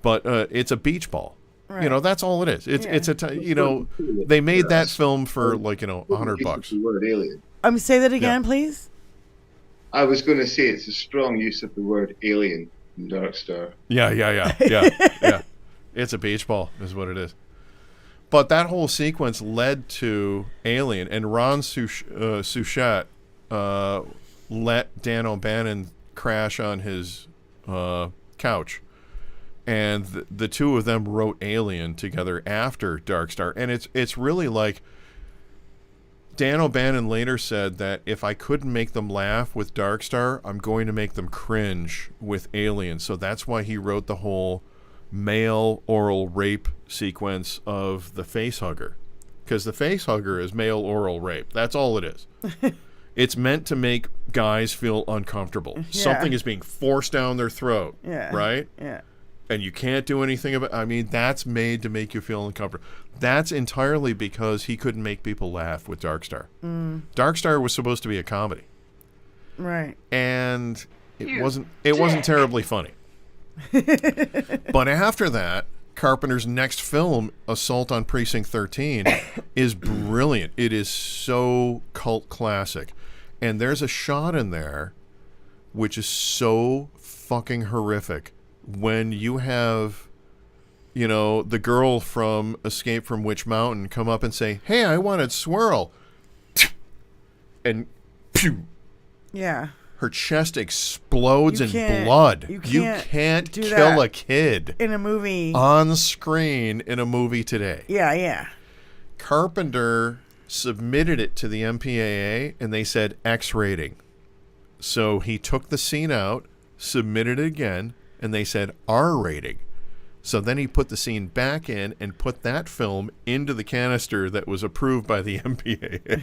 but it's a beach ball. Right. That's all it is. It's they made that film for $100. The word alien. Say that again, please. I was going to say it's a strong use of the word alien in Dark Star. Yeah. It's a beach ball, is what it is. But that whole sequence led to Alien, and Ron Suchet let Dan O'Bannon crash on his couch, and the two of them wrote Alien together after Dark Star, and it's really like. Dan O'Bannon later said that if I couldn't make them laugh with Dark Star, I'm going to make them cringe with Alien. So that's why he wrote the whole male oral rape sequence of the facehugger. Because the facehugger is male oral rape. That's all it is. It's meant to make guys feel uncomfortable. Yeah. Something is being forced down their throat. Yeah. Right? Yeah. And you can't do anything about it. That's made to make you feel uncomfortable. That's entirely because he couldn't make people laugh with Dark Star. Dark Star was supposed to be a comedy. Right. And it wasn't terribly funny. But after that, Carpenter's next film, Assault on Precinct 13, is brilliant. It is so cult classic. And there's a shot in there which is so fucking horrific. When you have, the girl from Escape from Witch Mountain come up and say, "Hey, I wanted swirl," and pew, Yeah. her chest explodes You in can't- blood. you You can't do kill that a kid in a movie on screen in a movie today. Yeah. Carpenter submitted it to the MPAA, and they said X rating. So he took the scene out, submitted it again, and they said R rating. So then he put the scene back in and put that film into the canister that was approved by the MPAA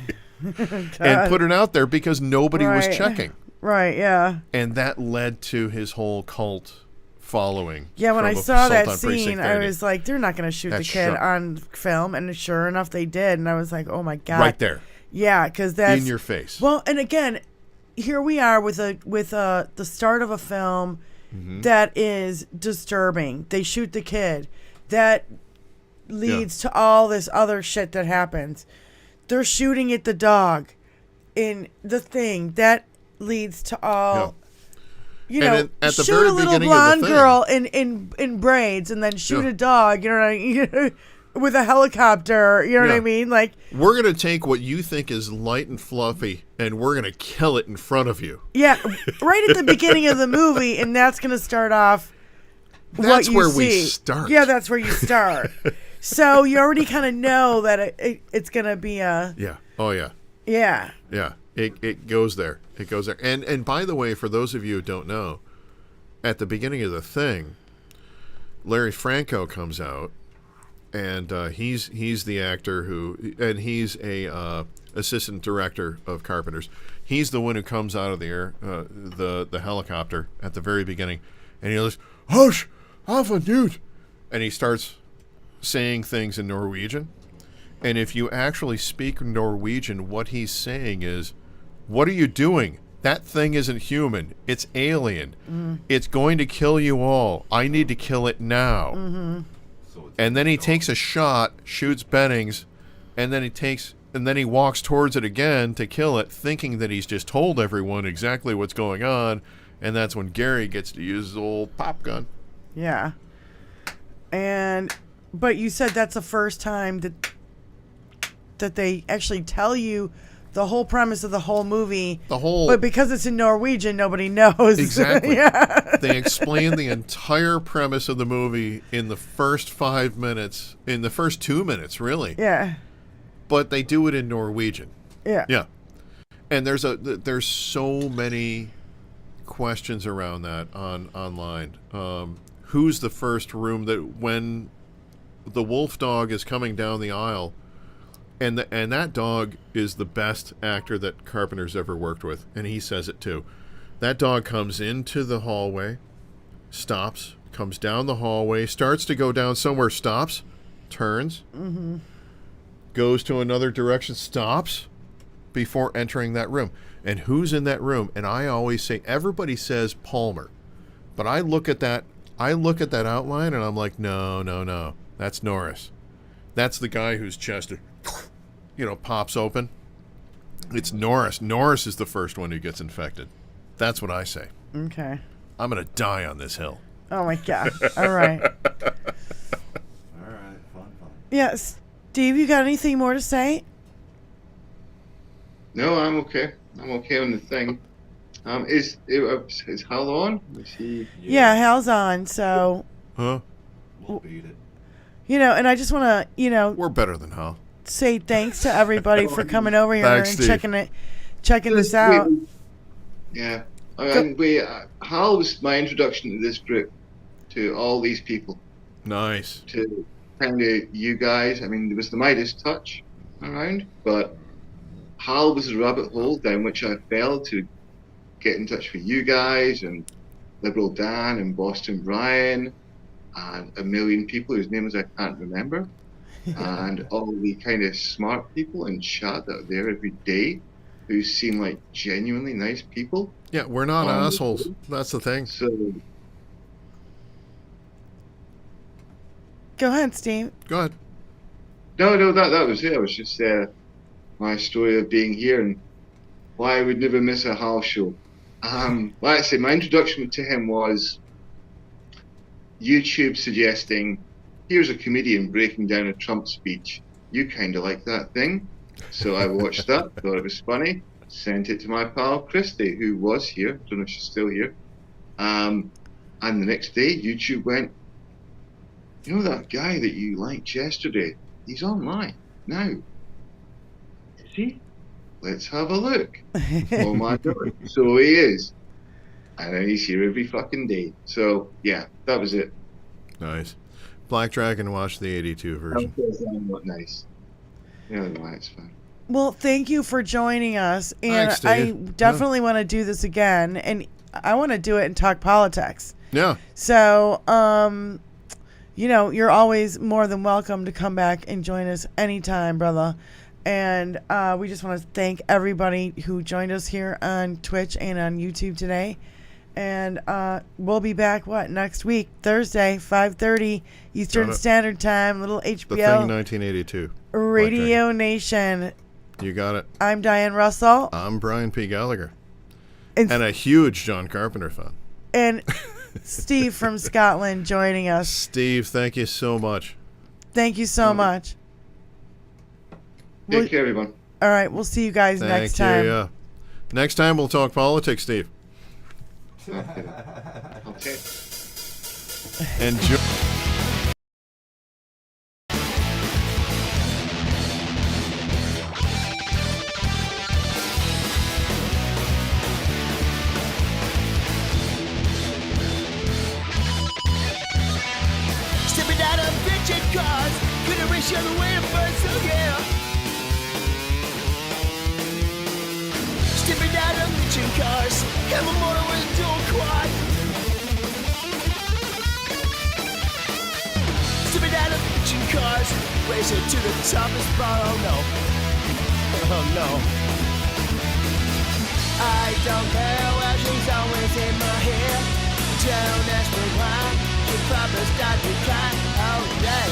and put it out there because nobody was checking. Right, yeah. And that led to his whole cult following. Yeah, when I from saw Assault that on Precinct scene, I 30. was like, they're not going to shoot That's the kid sharp. on film. And sure enough, they did. And I was like, oh, my God. Right there. Yeah, because that's... In your face. Well, and again, here we are with the start of a film that is disturbing. They shoot the kid. That leads to all this other shit that happens. They're shooting at the dog in the thing. That leads to all... You And know, at the shoot very a little beginning of blonde the thing- girl in braids, and then shoot a dog. You know what I mean? With a helicopter. You know what I mean? Like, we're going to take what you think is light and fluffy, and we're going to kill it in front of you. yeah, right at the beginning of the movie, and that's going to start off. That's what you where see. we start. Yeah, that's where you start. So you already kind of know that it's going to be a. Yeah. Oh yeah. Yeah. Yeah. It goes there. It goes there. And by the way, for those of you who don't know, at the beginning of the thing, Larry Franco comes out, and he's the actor and he's a assistant director of Carpenter's. He's the one who comes out of the air, the helicopter at the very beginning, and he goes, "Hush, have a newt," and he starts saying things in Norwegian. And if you actually speak Norwegian, what he's saying is, "What are you doing? That thing isn't human. It's alien. It's going to kill you all. I need to kill it now." And then he takes a shot, shoots Bennings, and then he walks towards it again to kill it, thinking that he's just told everyone exactly what's going on. And that's when Gary gets to use his old pop gun. Yeah. But you said that's the first time that they actually tell you the whole premise of the whole movie. But because it's in Norwegian, nobody knows. Exactly. Yeah. They explain the entire premise of the movie in the first 5 minutes, in the first 2 minutes, really. Yeah. But they do it in Norwegian. Yeah. Yeah. And there's so many questions around that online. Who's the first room that when the wolf dog is coming down the aisle, and that dog is the best actor that Carpenter's ever worked with, and he says it too. That dog comes into the hallway, stops, comes down the hallway, starts to go down somewhere, stops, turns, goes to another direction, stops before entering that room. And who's in that room? And I always say, everybody says Palmer, but I look at that outline and I'm like, no, that's Norris. That's the guy whose chest, pops open. It's Norris. Norris is the first one who gets infected. That's what I say. Okay. I'm going to die on this hill. Oh, my God. All right. All right, fun. Yeah, Steve, you got anything more to say? No, I'm okay. I'm okay on the thing. Is Hal on? Is he? Yeah, Hal's on, so... Huh? We'll beat it. And I just want to, We're better than Hal. say thanks to everybody for coming over here Thanks, and Steve. checking this out. Yeah. Hal was my introduction to this group, to all these people, Nice. to kind of you guys. I mean, there was the Midas touch around, but Hal was a rabbit hole down which I fell to get in touch with you guys and Liberal Dan and Boston Brian and a million people whose names I can't remember, and all the kind of smart people in chat that are there every day who seem like genuinely nice people. Yeah, we're not assholes. That's the thing. So Go ahead, Steve. Go ahead. no, that was it. It was just my story of being here and why I would never miss a Hal show. Like I say, my introduction to him was YouTube suggesting, here's a comedian breaking down a Trump speech. You kind of like that thing. So I watched that, thought it was funny, sent it to my pal Christy, who was here. Don't know if she's still here. And the next day, YouTube went, you know that guy that you liked yesterday? He's online now. Is he? let's have a look. Oh my God. So he is. And then he's here every fucking day. So, yeah, that was it. Nice. Black Dragon watched the 82 version. Not nice. Yeah, no, it's fine. Well, thank you for joining us. And Thanks, I Steve. definitely want to do this again. And I want to do it and talk politics. Yeah. So, you know, you're always more than welcome to come back and join us anytime, brother. And we just want to thank everybody who joined us here on Twitch and on YouTube today. And we'll be back, next week, Thursday, 5:30 Eastern Standard Time, little The HBL Thing 1982. Radio Nation. You got it. I'm Diane Russell. I'm Brian P. Gallagher. And a huge John Carpenter fan. And Steve from Scotland joining us. Steve, thank you so much. Thank you so much. Take care, everyone. All right, we'll see you guys next time. Yeah. Next time we'll talk politics, Steve. Okay. Enjoy. Stepping out of bitchin' cars, couldn't reach the way to burn, so yeah. Stepping out of bitchin' cars, have a motor with a dual quad. Stepping out of bitchin' cars, racing to the top of spot, oh no. Oh no. I don't care where she's always in my hair. Don't ask me why. You probably start to cry, oh yeah.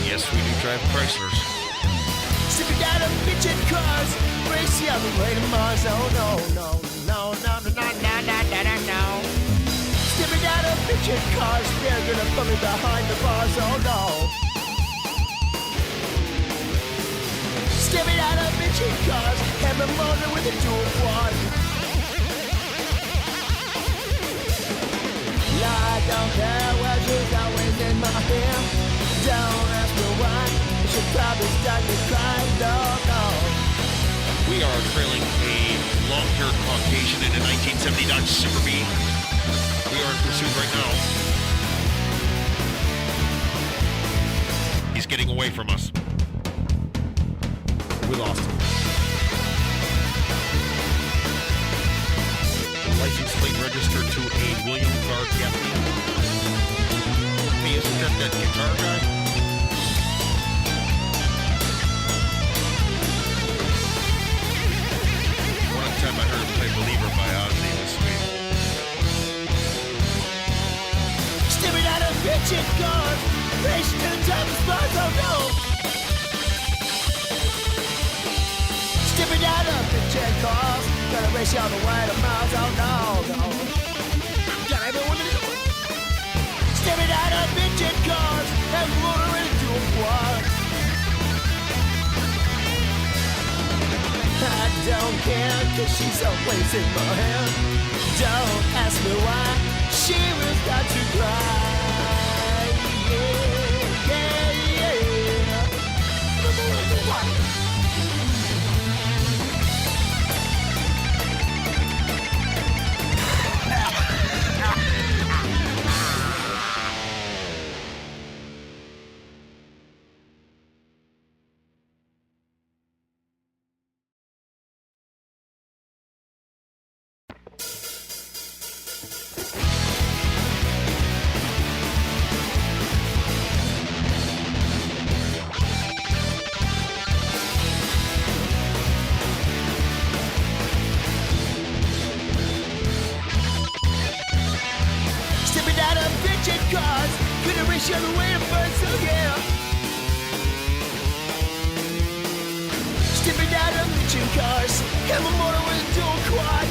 Yes, we do drive Chryslers. Sipping out of bitchin' cars, racing on the way to Mars, oh no, no, no, no, no, no, no, no, no, no, no. Sipping out of bitchin' cars, they're gonna put me behind the bars, oh no. Stepping out of bitchin' cars, have a motor with a dual quad. I don't care where she's always in my hair. Don't ask me why, she'll probably start to cry, no, no. We are trailing a long-haired Caucasian in a 1970 Dodge Super Bee. We are in pursuit right now. He's getting away from us. We lost him. License plate registered to a William Clark Gaffney. Hey, isn't that guitar guy? One time I heard him play Believer by Ozzy. It was sweet. Stepping out of bitchin' cars, racing to the top of spots, oh no. Stepping out of bitchin' cars, gonna race you all the way to Mars, oh no, no. Got everyone to do it. Stepping out of bitchin' cars, and motor into a quad. I don't care, cause she's always in my hand. Don't ask me why, she will start to cry. Yeah, yeah, yeah. Stepping out of bitchin' cars, couldn't reach the other way to burn, so yeah. Stepping out of bitchin' cars, have a motor with a dual quad.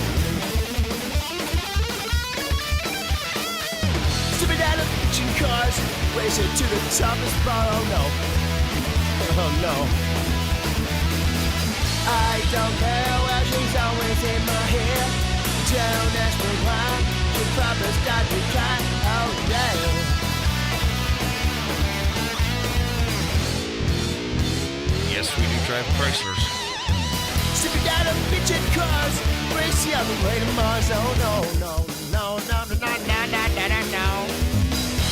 Stepping out of bitchin' cars, racing to the top of spot, oh no. Oh no. I don't care where she's always in my hair. Don't ask me why. You probably start to cry, oh yeah. Yes, we do drive Chryslers. Sipping down a bitchin' cars, racing on the way to Mars. Oh no, no, no, no, no, no, no, no, no, no, no.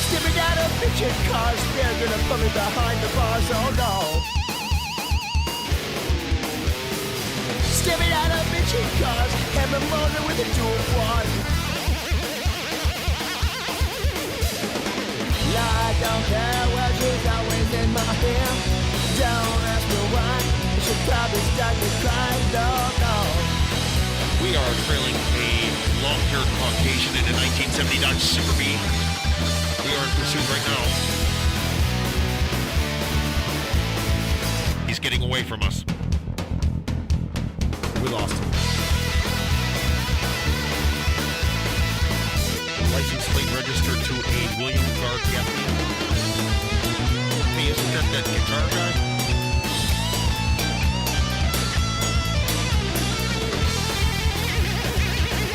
Sipping down a bitchin' cars, they're gonna put me behind the bars. Oh no. Stepping out of bitchin' cars, hammer motor with a dual quad. I don't care what she's always in my hair. Don't ask me why, you should probably start to cry. No, no. We are trailing a long-haired Caucasian in a 1970 Dodge Super B. We are in pursuit right now. He's getting away from us. We lost him. License plate registered to a William Clark Gaffney. Hey, isn't that guitar guy?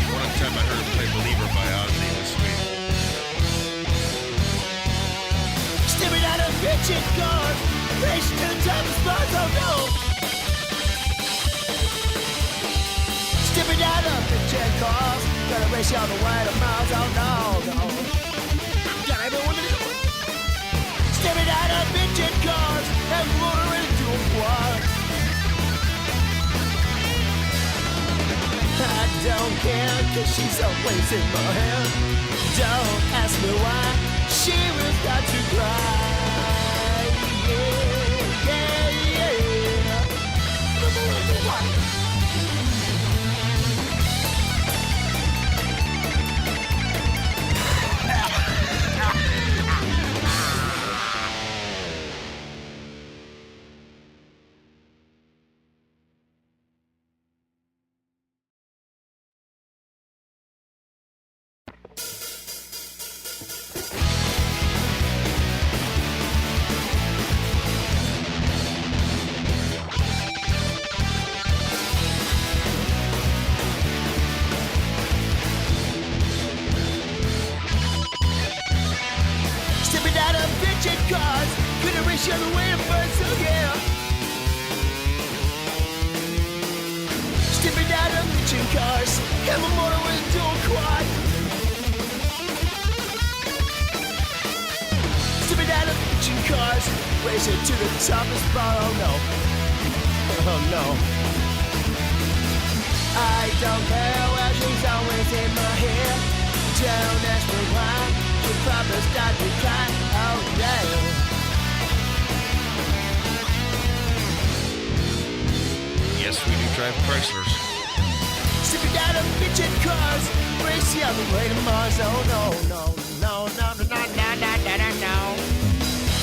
One time I heard him play Believer by Ozzy. It was sweet. Stepping out of bitchin' cars, racing to the top of spots. Oh no. Stepping out of bitchin' cars, gonna race you on the way to Mars. Oh no, no. Got everyone to do. Stepping out of bitchin' cars, and motor into a quad. I don't care, cause she's always in my head. Don't ask me why, she will start to cry. Yeah, yeah, yeah. Why? Cars, gonna race you on the way to birds, so yeah. Stepping out of bitchin' cars, have a motor with a dual quad. Stepping out of bitchin' cars, racing to the top of spot. Oh no, oh no. I don't care where she's always in my hair. Don't ask me why, she'll probably start to cry. Oh yeah. Yes, we do drive Chryslers. Sipping down a bitchin' cars, racing on the way to Mars. Oh no, no, no, no, no, no, no, no, no, no, no.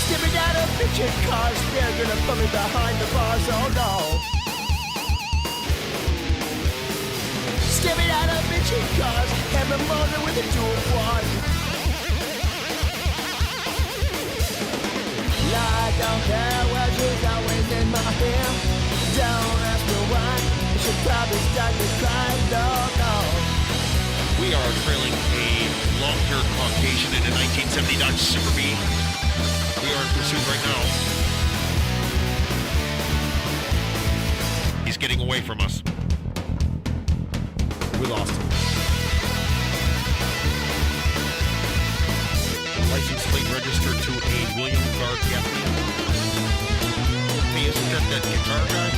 Sipping down a bitchin' cars, they're gonna put me behind the bars. Oh no. Stepping out of bitchin' cars, hammer motor with a dual quad. I don't care what she's always in my hair. Don't ask me why, you should probably start to cry. No, no. We are trailing a long-haired Caucasian in a 1970 Dodge Super B. We are in pursuit right now. He's getting away from us. We lost him. License plate registered to a William Clark Gaffney. Hey, isn't that guitar guy?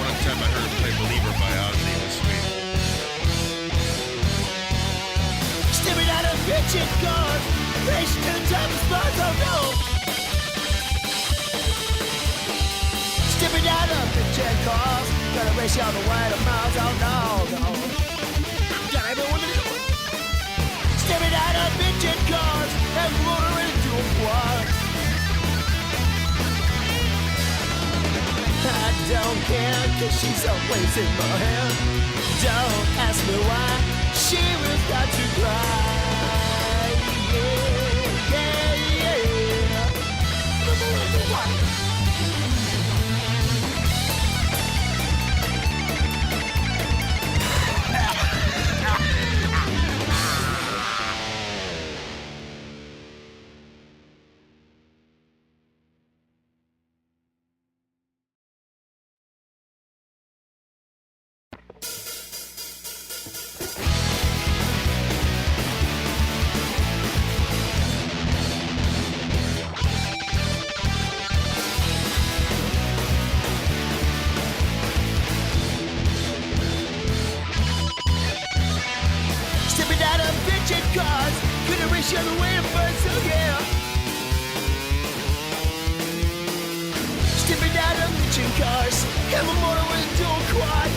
One time I heard him play Believer by Ozzy. It was sweet. Stepping out of bitchin' cars, racing to the top of spots. Oh no. Stepping out of bitchin' cars, gonna race you on the way to Mars. Oh no, no. Got everyone to do. Stepping out of bitchin' cars, and motor into a quad. I don't care, cause she's always in my head. Don't ask me why, she will start to cry. Yeah, yeah, yeah. Why? bitchin' cars. I'm a motor with a dual quad.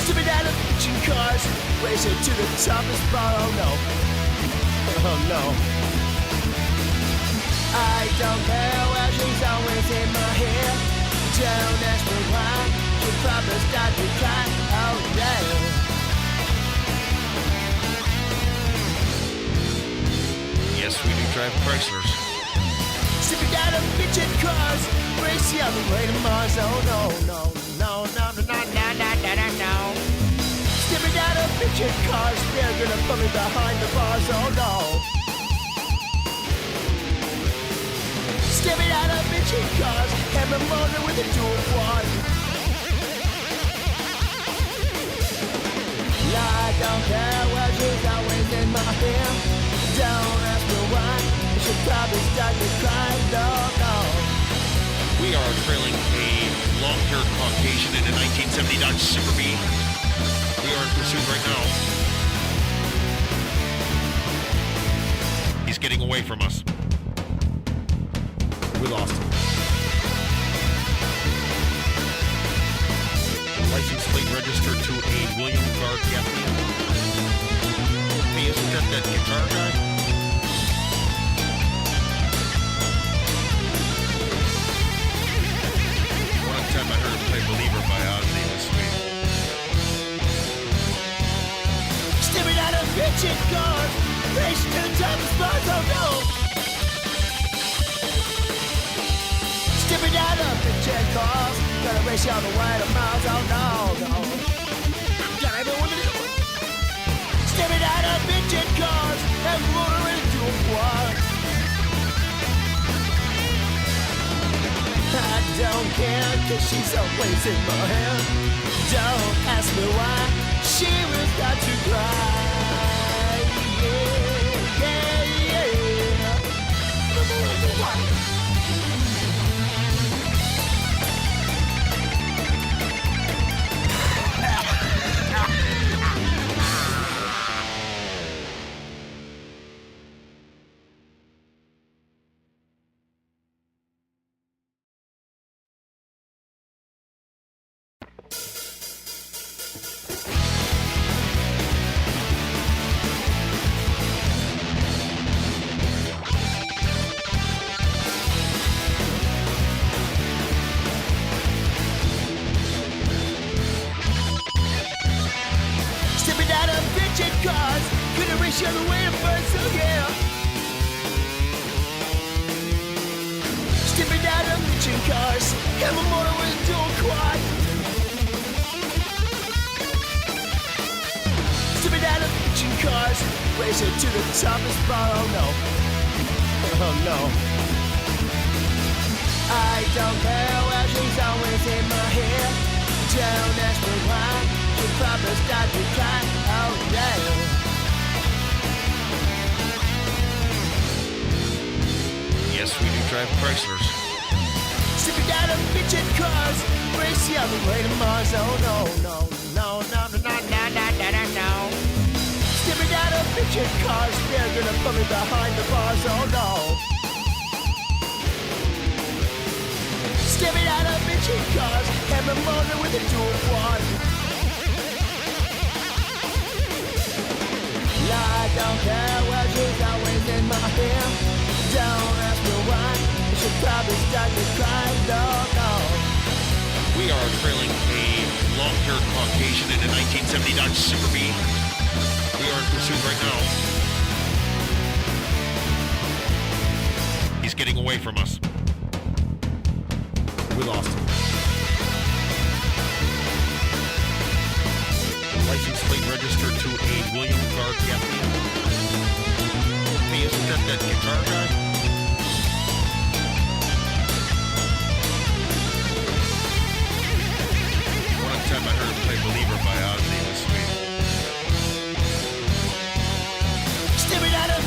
Stepping out of bitchin' cars, racing to the top of spot. Oh no, oh no. I don't care where she's always in my hair. Don't ask me why, she probably start to cry. Oh yeah. Yes, we do drive Chryslers. Stepping out of bitchin' cars, racing on the way to Mars. Oh no, no, no, no, no, no, no, no, no, no, no. Stepping out of bitchin' cars, they're gonna put me behind the bars. Oh no. Stepping out of bitchin' cars, have a motor with a dual quad. I don't care where she's always in my hair. Don't ask me why, she'll probably start to cry. No, no. We are trailing a long-haired Caucasian in a 1970 Dodge Super B. We are in pursuit right now. He's getting away from us. We lost him. License plate registered to a William Clark Gaffney. Hey, isn't that guitar guy? One time I heard him play Believer by Ozzy. It was sweet. Stepping out of bitchin' cars, racing to the top of spots. Oh no. Stepping out of bitchin' cars, gonna race you all the way to Mars. Oh no, no. Got everyone to do. Stepping out of bitchin' cars, and motor into a quad. I don't care, cause she's always in my hair. Don't ask me why, she will start to cry. Yeah, yeah, yeah. Stepping out of bitchin' cars, gonna race you all the way to Mars. Oh yeah. Stepping out of bitchin' cars, have a motor with a dual quad. Stepping out of bitchin' cars, racing to the top of spot. Oh no, oh no. I don't care where she's always in my hair. Don't ask me why, she'll probably start to cry. Oh yeah. Yes, we do drive Chryslers. Stepping out of bitchin' cars, racing on the way to Mars. Oh no, no, no, no, no, no, no, no, no, no, no. Stepping out of bitchin' cars, they're gonna put me behind the bars. Oh no. Stepping out of bitchin' cars, have a motor with a dual quad. I don't care where she's always in my hair. Don't ask me why, she'll probably start to cry. No, no. We are trailing a long-haired Caucasian in a 1970 Dodge Super B. We are in pursuit right now. He's getting away from us. We lost him. License plate registered to a William Clark Gaffney. Hey, isn't that guitar guy? One time I heard him play Believer by Ozzy. It was sweet. Stepping out of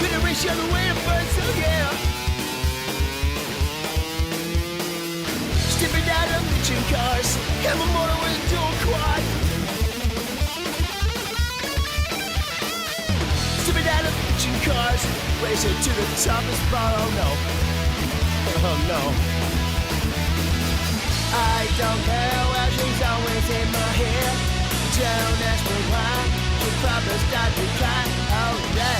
Gonna race you on the way to fun, so yeah. Stepping out of bitchin' cars, have a motor with a dual quad. Stepping out of bitchin' cars, racing to the top of spot, oh no. Oh no. I don't care where she's always in my head. Don't ask me why, she probably start to cry, oh yeah.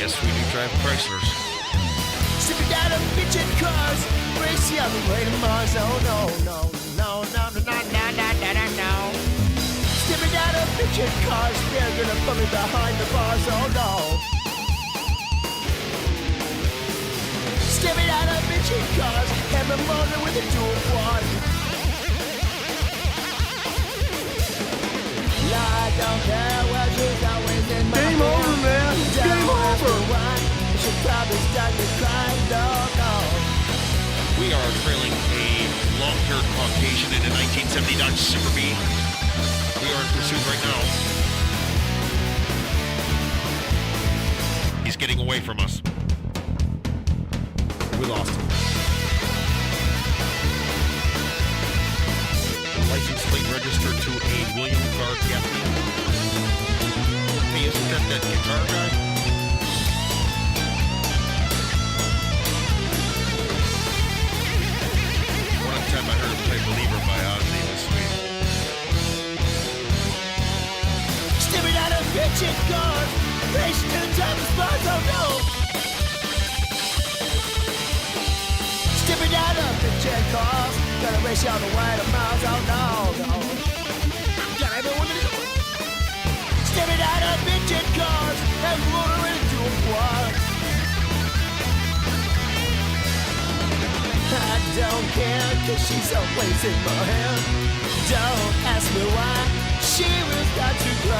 Yes, we do drive Chryslers. Stepping out of bitchin' cars, racing on the way to Mars, oh no, no, no, no, no, no, no, no, no, no, no. Stepping out of bitchin' cars, they're gonna put me behind the bars, oh no. Stepping out of bitchin' cars, have a motor with a dual quad. I don't care what she's always in my Game over, man. Game over. She probably start to cry, no, no. We are trailing a long-haired Caucasian in a 1970 Dodge Super B. We are in pursuit right now. He's getting away from us. We lost him. License plate registered to a William Clark Gaffney. Hey, isn't that guitar guy? One time I heard him play Believer by Ozzy. It was sweet. Stepping out of bitchin' cars, racing to the top of spots, oh no. Stepping out of bitchin' cars, gonna race you on the way to Mars, oh no, no. Got everyone to do it. Stepping out of bitchin' cars, and motor into a quad. I don't care, cause she's always in my head. Don't ask me why, she will start to cry.